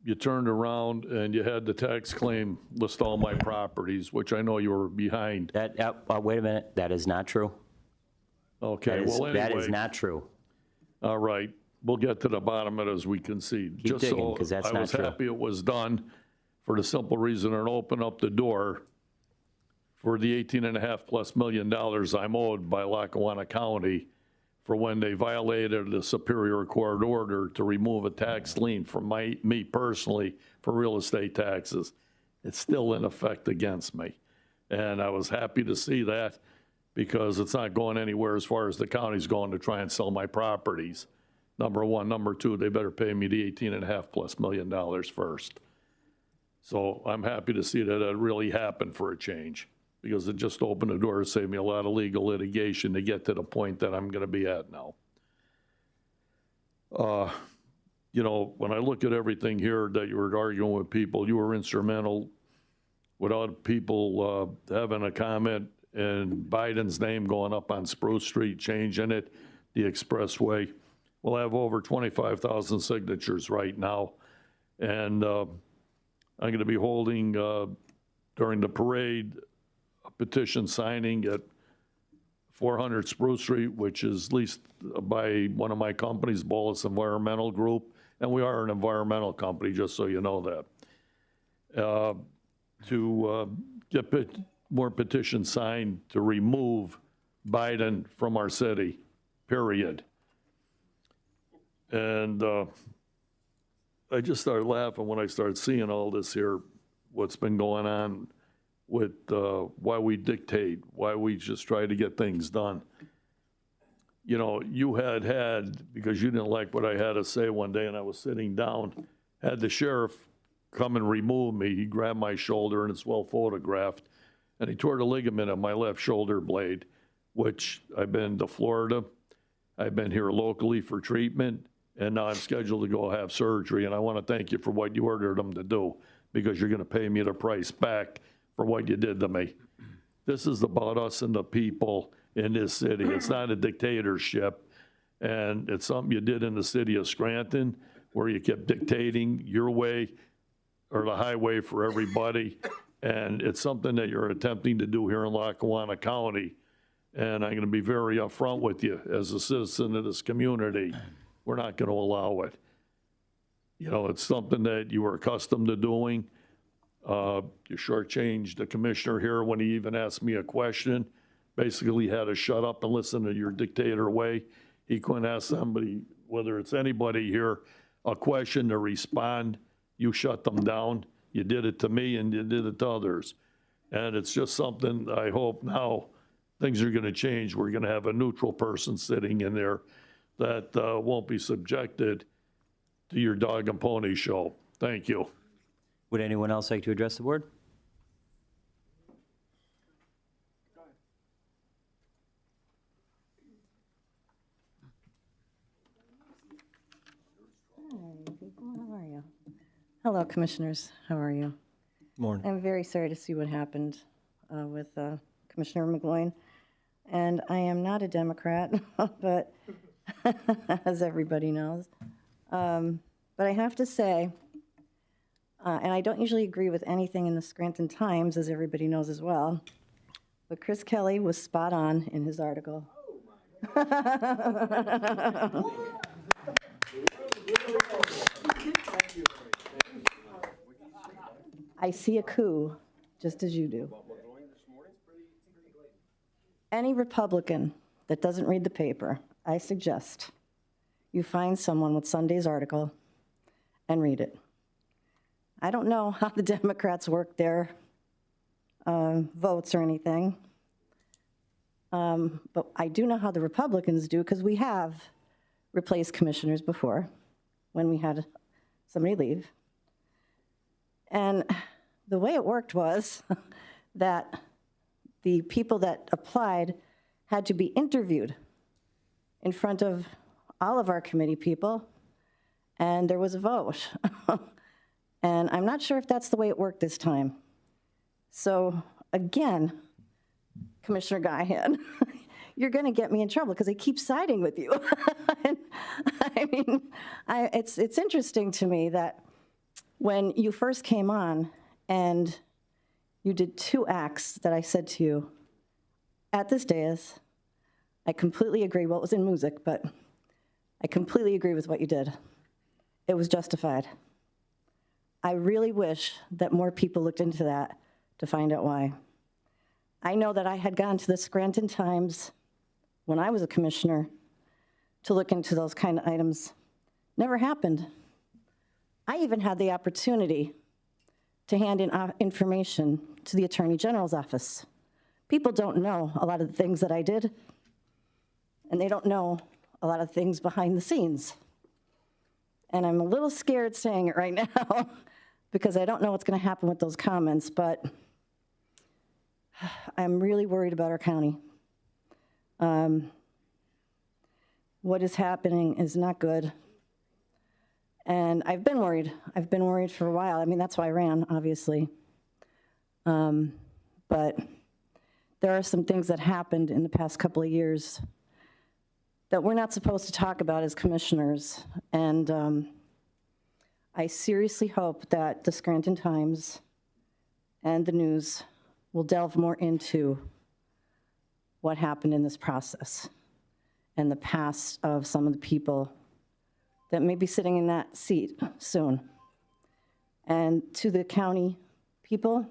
Speaker 4: You turned around and you had the tax claim list all my properties, which I know you were behind.
Speaker 1: Wait a minute, that is not true.
Speaker 4: Okay, well, anyway.
Speaker 1: That is not true.
Speaker 4: All right, we'll get to the bottom of it as we concede.
Speaker 1: Keep digging, 'cause that's
Speaker 4: I
Speaker 1: not
Speaker 4: was
Speaker 1: true.
Speaker 4: happy it was done for the simple reason it opened up the door for the $18.5+ million I'm owed by Lackawanna County for when they violated the Superior Court order to remove a tax lien from me personally for real estate taxes. It's still in effect against me. And I was happy to see that because it's not going anywhere as far as the county's going to try and sell my properties. Number one. Number two, they better pay me the $18.5+ million first. So I'm happy to see that it really happened for a change. because it just opened the door to save me a lot of legal litigation to get to the point that I'm going to be at now. You know, when I look at everything here that you were arguing with people, you were instrumental. Without people having a comment and Biden's name going up on Spruce Street, changing it, the expressway, we'll have over 25,000 signatures right now. And I'm going to be holding, during the parade, a petition signing at 400 Spruce Street, which is leased by one of my companies, Bolus Environmental Group, and we are an environmental company, just so you know that, to get more petitions signed to remove Biden from our city, period. And I just started laughing when I started seeing all this here, what's been going on with why we dictate, why we just try to get things done. You know, you had, because you didn't like what I had to say one day and I was sitting down, had the sheriff come and remove me. He grabbed my shoulder, and it's well photographed, and he tore the ligament in my left shoulder blade, which I've been to Florida. I've been here locally for treatment, and now I'm scheduled to go have surgery, and I want to thank you for what you ordered them to do, because you're going to pay me the price back for what you did to me. This is about us and the people in this city. It's not a dictatorship, and it's something you did in the city of Scranton, where you kept dictating your way or the highway for everybody, and it's something that you're attempting to do here in Lackawanna County, and I'm going to be very upfront with you as a citizen of this community. We're not going to allow it. You know, it's something that you were accustomed to doing. You shortchanged the commissioner here when he even asked me a question. Basically, he had to shut up and listen to your dictator way. He couldn't ask somebody, whether it's anybody here, a question to respond. You shut them down. You did it to me and you did it to others. And it's just something I hope now things are going to change. We're going to have a neutral person sitting in there that won't be subjected to your dog and pony show. Thank you.
Speaker 1: Would anyone else like to address the board?
Speaker 17: How are you? Hello, Commissioners. How are you?
Speaker 3: Morning.
Speaker 17: I'm very sorry to see what happened with Commissioner McGloin. And I am not a Democrat, but as everybody knows. But I have to say, and I don't usually agree with anything in the Scranton Times, as everybody knows as well, but Chris Kelly was spot on in his article. I see a coup, just as you do. Any Republican that doesn't read the paper, I suggest you find someone with Sunday's article and read it. I don't know how the Democrats work their votes or anything, but I do know how the Republicans do, because we have replaced commissioners before when we had somebody leave. And the way it worked was that the people that applied had to be interviewed in front of all of our committee people, and there was a vote. And I'm not sure if that's the way it worked this time. So again, Commissioner Guyan, you're going to get me in trouble because I keep siding with you. And, I mean, it's interesting to me that when you first came on and you did 2 acts that I said to you at this dais, I completely agree. Well, it was in music, but I completely agree with what you did. It was justified. I really wish that more people looked into that to find out why. I know that I had gone to the Scranton Times when I was a commissioner to look into those kind of items. Never happened. I even had the opportunity to hand in information to the Attorney General's office. People don't know a lot of the things that I did, and they don't know a lot of things behind the scenes. And I'm a little scared saying it right now because I don't know what's going to happen with those comments, but I'm really worried about our county. What is happening is not good. And I've been worried. I've been worried for a while. I mean, that's why I ran, obviously. But there are some things that happened in the past couple of years that we're not supposed to talk about as commissioners. And I seriously hope that the Scranton Times and the news will delve more into what happened in this process and the past of some of the people that may be sitting in that seat soon. And to the county people,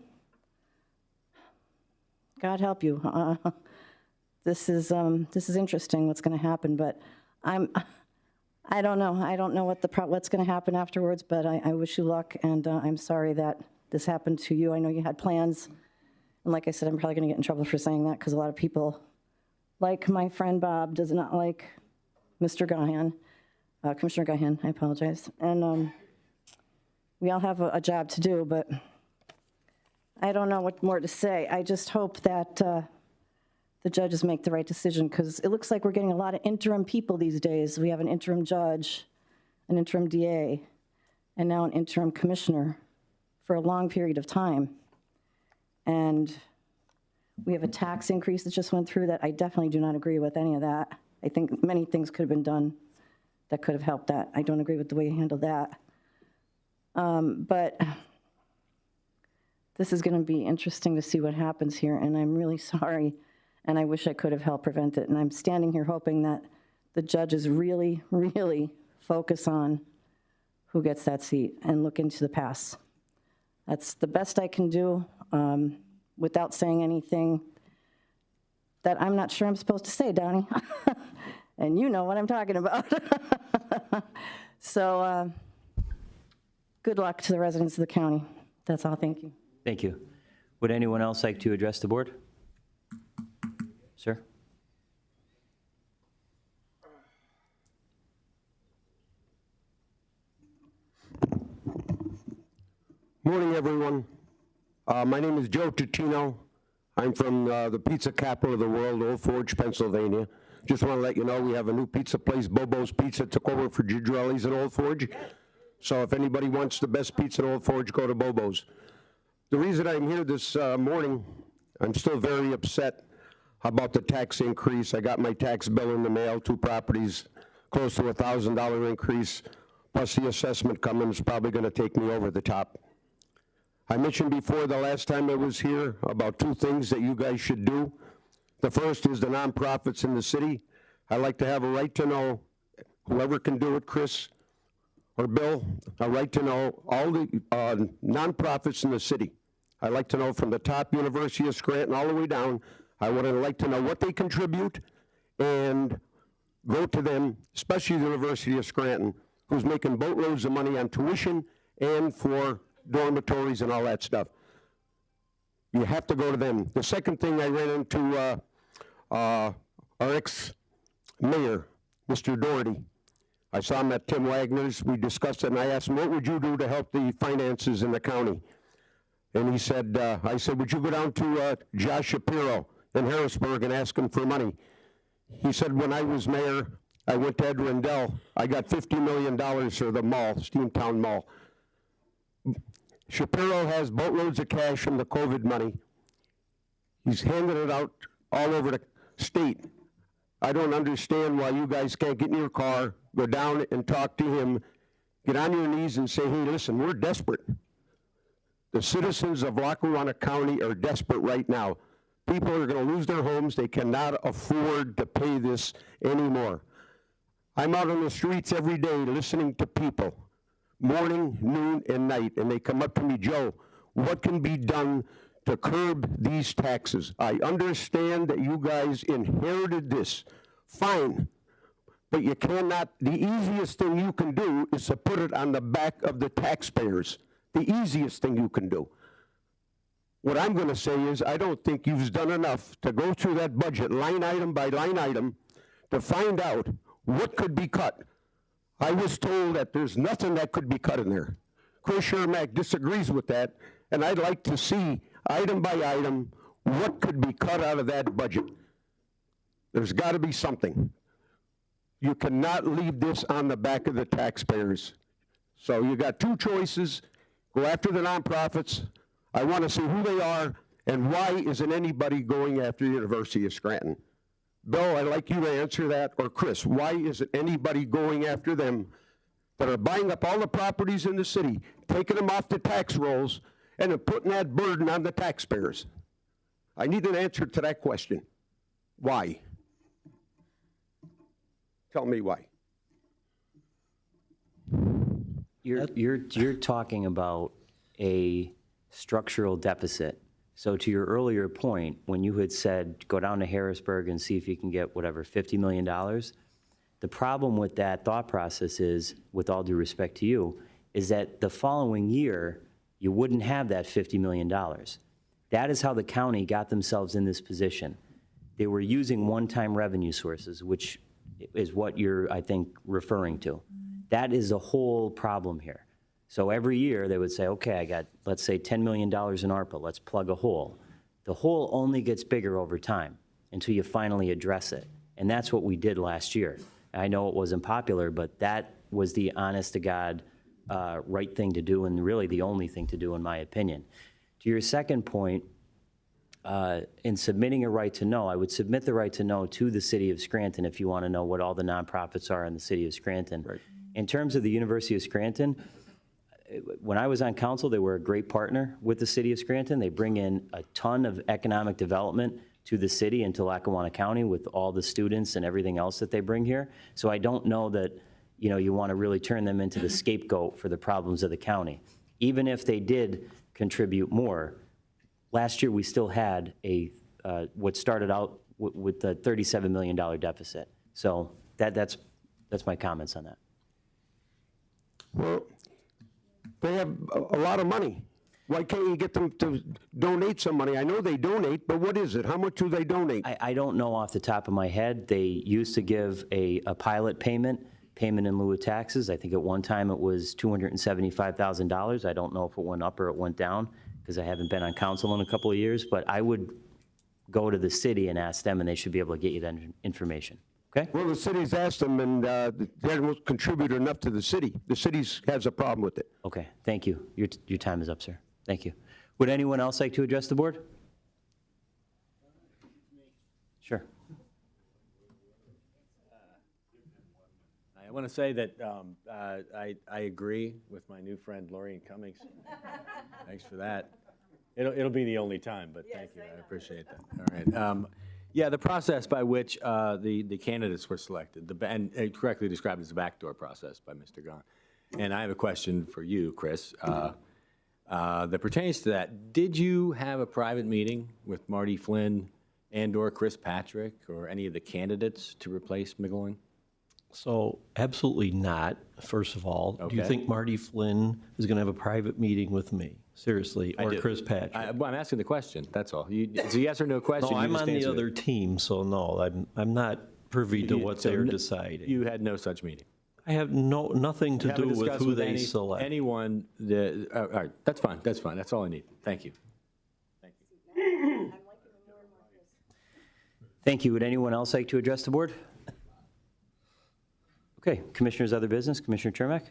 Speaker 17: God help you. This is interesting what's going to happen, but I don't know. I don't know what's going to happen afterwards, but I wish you luck, and I'm sorry that this happened to you. I know you had plans, and like I said, I'm probably going to get in trouble for saying that because a lot of people, like my friend Bob, does not like Mr. Gahan, Commissioner Gahan, I apologize. And we all have a job to do, but I don't know what more to say. I just hope that the judges make the right decision, because it looks like we're getting a lot of interim people these days. We have an interim judge, an interim DA, and now an interim commissioner for a long period of time. And we have a tax increase that just went through that I definitely do not agree with any of that. I think many things could have been done that could have helped that. I don't agree with the way you handled that. But this is going to be interesting to see what happens here, and I'm really sorry, and I wish I could have helped prevent it. And I'm standing here hoping that the judges really, really focus on who gets that seat and look into the past. That's the best I can do without saying anything that I'm not sure I'm supposed to say, Donnie. And you know what I'm talking about. So good luck to the residents of the county. That's all. Thank you.
Speaker 1: Thank you. Would anyone else like to address the board? Sir?
Speaker 18: Morning, everyone. My name is Joe Tutino. I'm from the pizza capital of the world, Old Forge, Pennsylvania. Just want to let you know we have a new pizza place, Bobo's Pizza, took over for Gidrelli's in Old Forge. So if anybody wants the best pizza in Old Forge, go to Bobo's. The reason I'm here this morning, I'm still very upset about the tax increase. I got my tax bill in the mail, 2 properties, close to $1,000 increase, plus the assessment coming is probably going to take me over the top. I mentioned before the last time I was here about 2 things that you guys should do. The first is the nonprofits in the city. I like to have a right to know, whoever can do it, Chris or Bill, a right to know all the nonprofits in the city. I like to know from the top, University of Scranton, all the way down. I would like to know what they contribute and go to them, especially the University of Scranton, who's making boatloads of money on tuition and for dormitories and all that stuff. You have to go to them. The second thing, I ran into our ex-mayor, Mr. Doherty. I saw him at Tim Wagner's. We discussed it, and I asked him, what would you do to help the finances in the county? And he said, I said, would you go down to Josh Shapiro in Harrisburg and ask him for money? He said, when I was mayor, I went to Ed Rendell. I got $50 million for the mall, Steamtown Mall. Shapiro has boatloads of cash from the COVID money. He's handing it out all over the state. I don't understand why you guys can't get in your car, go down and talk to him, get on your knees and say, hey, listen, we're desperate. The citizens of Lackawanna County are desperate right now. People are going to lose their homes. They cannot afford to pay this anymore. I'm out on the streets every day listening to people, morning, noon, and night, and they come up to me, Joe, what can be done to curb these taxes? I understand that you guys inherited this. Fine. But you cannot, the easiest thing you can do is to put it on the back of the taxpayers. The easiest thing you can do. What I'm going to say is I don't think you've done enough to go through that budget line item by line item to find out what could be cut. I was told that there's nothing that could be cut in there. Chris Shermack disagrees with that, and I'd like to see item by item what could be cut out of that budget? There's got to be something. You cannot leave this on the back of the taxpayers. So you got two choices. Go after the nonprofits. I want to see who they are, and why isn't anybody going after the University of Scranton? Bill, I'd like you to answer that, or Chris, why isn't anybody going after them that are buying up all the properties in the city, taking them off the tax rolls, and then putting that burden on the taxpayers? I need an answer to that question. Why? Tell me why.
Speaker 1: You're talking about a structural deficit. So to your earlier point, when you had said, go down to Harrisburg and see if you can get whatever, $50 million, the problem with that thought process is, with all due respect to you, is that the following year, you wouldn't have that $50 million. That is how the county got themselves in this position. They were using one-time revenue sources, which is what you're, I think, referring to. That is the whole problem here. So every year, they would say, okay, I got, let's say, $10 million in ARPA, let's plug a hole. The hole only gets bigger over time until you finally address it. And that's what we did last year. I know it wasn't popular, but that was the honest-to-God right thing to do, and really the only thing to do, in my opinion. To your second point, in submitting a right to know, I would submit the right to know to the city of Scranton if you want to know what all the nonprofits are in the city of Scranton. Right. In terms of the University of Scranton, when I was on council, they were a great partner with the city of Scranton. They bring in a ton of economic development to the city and to Lackawanna County with all the students and everything else that they bring here. So I don't know that, you know, you want to really turn them into the scapegoat for the problems of the county. Even if they did contribute more, last year we still had a what started out with the $37 million deficit. So that's my comments on that.
Speaker 18: Well, they have a lot of money. Why can't you get them to donate some money? I know they donate, but what is it? How much do they donate?
Speaker 1: I don't know off the top of my head. They used to give a pilot payment in lieu of taxes. I think at one time it was $275,000. I don't know if it went up or it went down, because I haven't been on council in a couple of years, but I would go to the city and ask them, and they should be able to get you that information. Okay?
Speaker 18: Well, the city's asked them, and they don't contribute enough to the city. The city has a problem with it.
Speaker 1: Okay, thank you. Your time is up, sir. Thank you. Would anyone else like to address the board? Sure.
Speaker 19: I want to say that I agree with my new friend Lorraine Cummings. Thanks for that. It'll be the only time, but thank you. I appreciate that. All right. Yeah, the process by which the candidates were selected, and correctly described as the backdoor process by Mr. Gahn. And I have a question for you, Chris, that pertains to that. Did you have a private meeting with Marty Flynn and/or Chris Patrick or any of the candidates to replace McGloin?
Speaker 3: So absolutely not, first of all. Do you
Speaker 19: Okay.
Speaker 3: think Marty Flynn is going to have a private meeting with me? Seriously,
Speaker 19: I
Speaker 3: or
Speaker 19: do.
Speaker 3: Chris Patrick?
Speaker 19: I'm asking the question, that's all. It's a yes or no question.
Speaker 3: No,
Speaker 19: you
Speaker 3: I'm
Speaker 19: just
Speaker 3: on the
Speaker 19: answer it.
Speaker 3: other team, so no, I'm not privy to what
Speaker 19: So
Speaker 3: they're deciding.
Speaker 19: You had no such meeting?
Speaker 3: I have nothing to
Speaker 19: You haven't
Speaker 3: do with
Speaker 19: discussed
Speaker 3: who
Speaker 19: with
Speaker 3: they select.
Speaker 19: anyone, all right, that's fine, that's all I need. Thank you.
Speaker 1: Thank you. Would anyone else like to address the board? Okay, Commissioners, other business. Commissioner Chermak?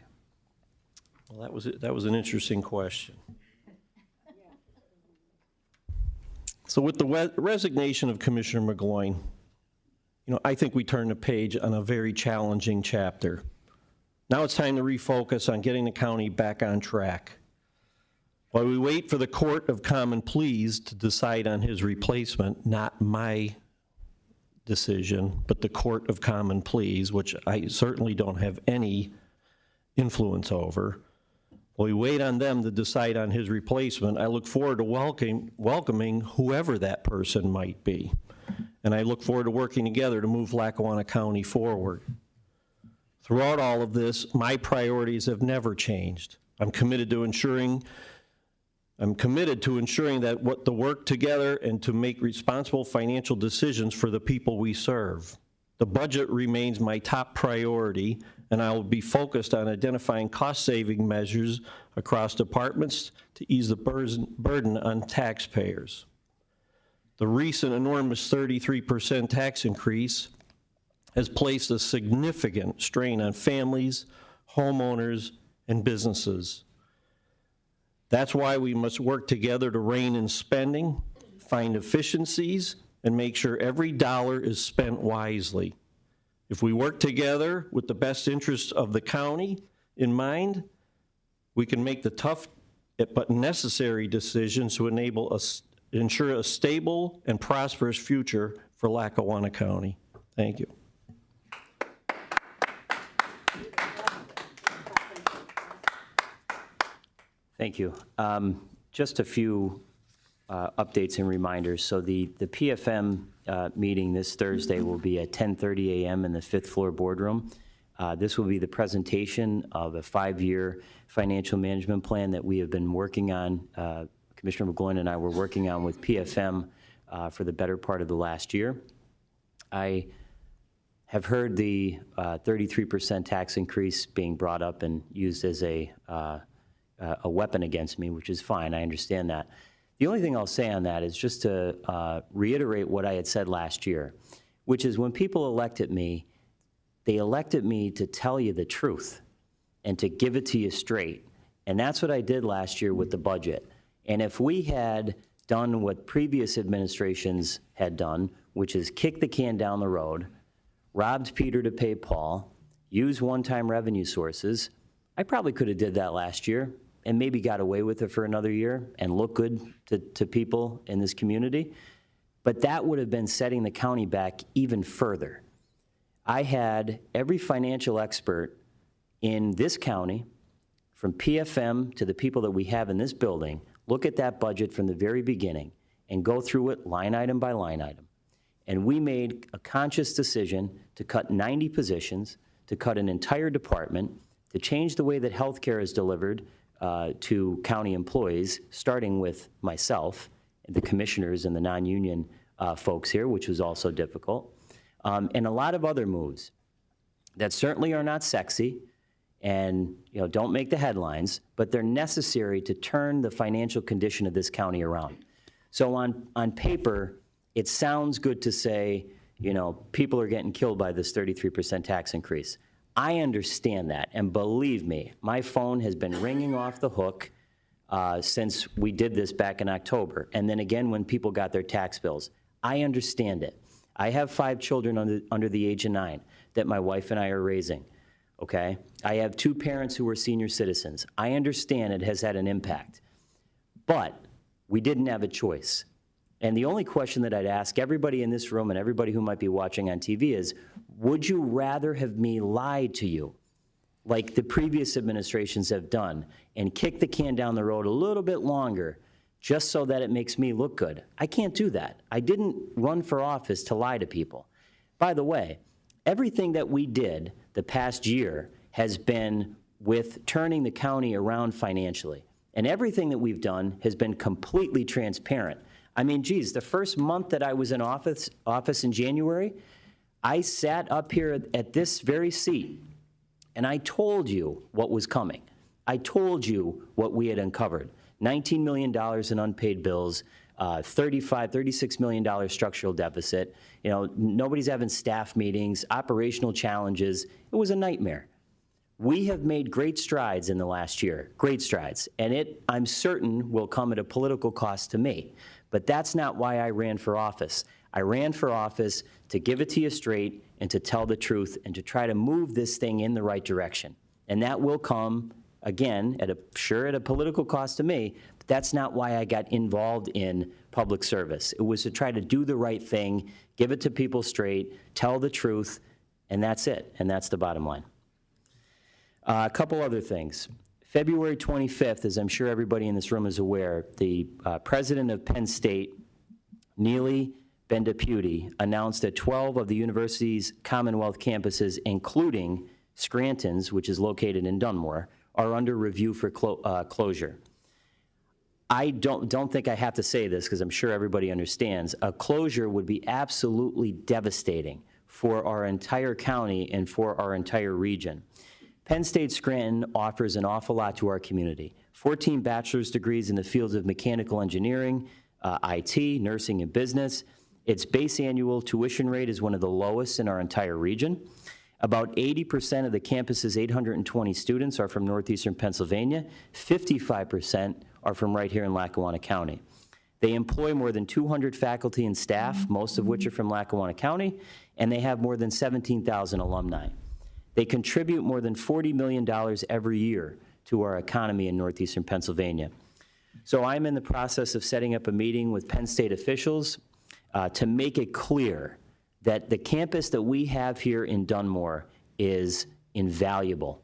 Speaker 3: Well, that was an interesting question. So with the resignation of Commissioner McGloin, I think we turned the page on a very challenging chapter. Now it's time to refocus on getting the county back on track. While we wait for the Court of Common Pleas to decide on his replacement, not my decision, but the Court of Common Pleas, which I certainly don't have any influence over. While we wait on them to decide on his replacement, I look forward to welcoming whoever that person might be. And I look forward to working together to move Lackawanna County forward. Throughout all of this, my priorities have never changed. I'm committed to ensuring that the work together and to make responsible financial decisions for the people we serve. The budget remains my top priority, and I will be focused on identifying cost-saving measures across departments to ease the burden on taxpayers. The recent enormous 33% tax increase has placed a significant strain on families, homeowners, and businesses. That's why we must work together to rein in spending, find efficiencies, and make sure every dollar is spent wisely. If we work together with the best interests of the county in mind, we can make the tough but necessary decisions to enable us, ensure a stable and prosperous future for Lackawanna County. Thank you.
Speaker 1: Thank you. Just a few updates and reminders. So the PFM meeting this Thursday will be at 10:30 a.m. in the 5th floor boardroom. This will be the presentation of a 5-year financial management plan that we have been working on. Commissioner McGloin and I were working on with PFM for the better part of the last year. I have heard the 33% tax increase being brought up and used as a weapon against me, which is fine. I understand that. The only thing I'll say on that is just to reiterate what I had said last year, which is when people elected me, they elected me to tell you the truth and to give it to you straight. And that's what I did last year with the budget. And if we had done what previous administrations had done, which is kick the can down the road, robbed Peter to pay Paul, used one-time revenue sources, I probably could have did that last year and maybe got away with it for another year and look good to people in this community. But that would have been setting the county back even further. I had every financial expert in this county, from PFM to the people that we have in this building, look at that budget from the very beginning and go through it line item by line item. And we made a conscious decision to cut 90 positions, to cut an entire department, to change the way that healthcare is delivered to county employees, starting with myself, the commissioners and the non-union folks here, which was also difficult, and a lot of other moves that certainly are not sexy and don't make the headlines, but they're necessary to turn the financial condition of this county around. So on paper, it sounds good to say, people are getting killed by this 33% tax increase. I understand that, and believe me, my phone has been ringing off the hook since we did this back in October, and then again when people got their tax bills. I understand it. I have 5 children under the age of 9 that my wife and I are raising, okay? I have 2 parents who are senior citizens. I understand it has had an impact, but we didn't have a choice. And the only question that I'd ask everybody in this room and everybody who might be watching on TV is, would you rather have me lied to you like the previous administrations have done and kick the can down the road a little bit longer just so that it makes me look good? I can't do that. I didn't run for office to lie to people. By the way, everything that we did the past year has been with turning the county around financially. And everything that we've done has been completely transparent. I mean, geez, the first month that I was in office in January, I sat up here at this very seat, and I told you what was coming. I told you what we had uncovered. $19 million in unpaid bills, $36 million structural deficit. Nobody's having staff meetings, operational challenges. It was a nightmare. We have made great strides in the last year, great strides, and it, I'm certain, will come at a political cost to me. But that's not why I ran for office. I ran for office to give it to you straight and to tell the truth and to try to move this thing in the right direction. And that will come, again, at a political cost to me, but that's not why I got involved in public service. It was to try to do the right thing, give it to people straight, tell the truth, and that's it, and that's the bottom line. A couple other things. February 25th, as I'm sure everybody in this room is aware, the president of Penn State, Neely Bendapudi, announced that 12 of the university's Commonwealth campuses, including Scranton's, which is located in Dunmore, are under review for closure. I don't think I have to say this because I'm sure everybody understands. A closure would be absolutely devastating for our entire county and for our entire region. Penn State Scranton offers an awful lot to our community. 14 bachelor's degrees in the fields of mechanical engineering, IT, nursing, and business. Its base annual tuition rate is one of the lowest in our entire region. About 80% of the campus's 820 students are from northeastern Pennsylvania. 55% are from right here in Lackawanna County. They employ more than 200 faculty and staff, most of which are from Lackawanna County, and they have more than 17,000 alumni. They contribute more than $40 million every year to our economy in northeastern Pennsylvania. So I'm in the process of setting up a meeting with Penn State officials to make it clear that the campus that we have here in Dunmore is invaluable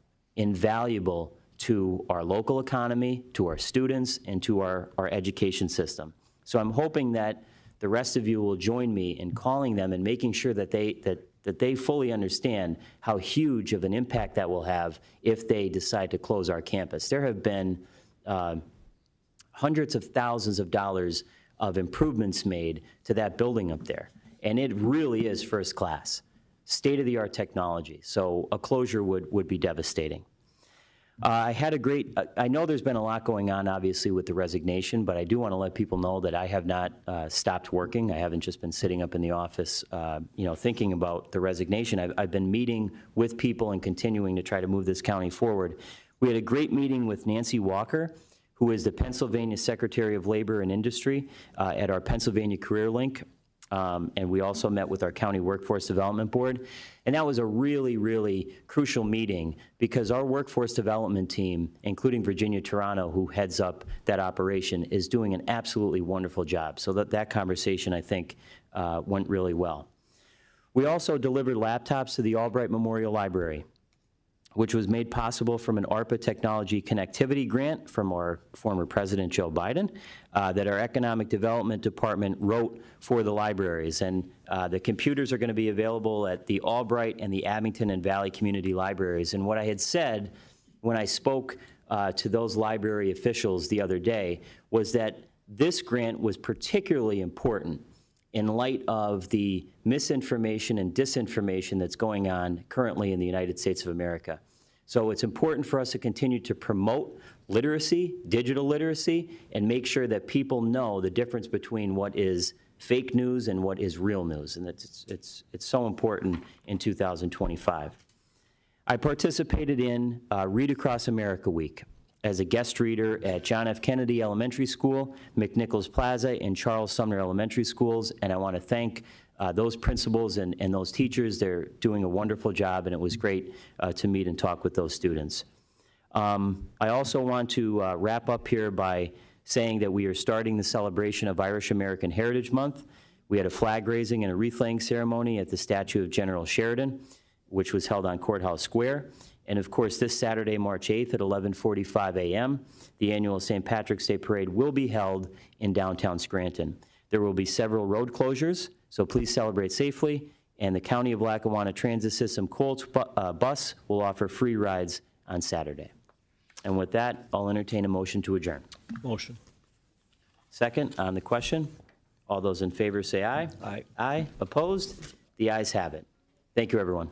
Speaker 1: to our local economy, to our students, and to our education system. So I'm hoping that the rest of you will join me in calling them and making sure that they fully understand how huge of an impact that will have if they decide to close our campus. There have been hundreds of thousands of dollars of improvements made to that building up there, and it really is first class, state-of-the-art technology. So a closure would be devastating. I know there's been a lot going on, obviously, with the resignation, but I do want to let people know that I have not stopped working. I haven't just been sitting up in the office, thinking about the resignation. I've been meeting with people and continuing to try to move this county forward. We had a great meeting with Nancy Walker, who is the Pennsylvania Secretary of Labor and Industry, at our Pennsylvania Career Link. And we also met with our County Workforce Development Board. And that was a really, really crucial meeting because our workforce development team, including Virginia Toronto, who heads up that operation, is doing an absolutely wonderful job. So that conversation, I think, went really well. We also delivered laptops to the Albright Memorial Library, which was made possible from an ARPA Technology Connectivity Grant from our former President Joe Biden, that our Economic Development Department wrote for the libraries. And the computers are going to be available at the Albright and the Abington and Valley Community Libraries. And what I had said when I spoke to those library officials the other day was that this grant was particularly important in light of the misinformation and disinformation that's going on currently in the United States of America. So it's important for us to continue to promote literacy, digital literacy, and make sure that people know the difference between what is fake news and what is real news. And it's so important in 2025. I participated in Read Across America Week as a guest reader at John F. Kennedy Elementary School, McNichols Plaza, and Charles Sumner Elementary Schools, and I want to thank those principals and those teachers. They're doing a wonderful job, and it was great to meet and talk with those students. I also want to wrap up here by saying that we are starting the celebration of Irish American Heritage Month. We had a flag raising and a wreath-laying ceremony at the statue of General Sheridan, which was held on Courthouse Square. And of course, this Saturday, March 8th at 11:45 a.m., the annual St. Patrick's Day Parade will be held in downtown Scranton. There will be several road closures, so please celebrate safely. And the County of Lackawanna Transit System Colts bus will offer free rides on Saturday. And with that, I'll entertain a motion to adjourn.
Speaker 3: Motion.
Speaker 1: Second, on the question, all those in favor say aye.
Speaker 3: Aye.
Speaker 1: Aye. Opposed? The ayes have it. Thank you, everyone.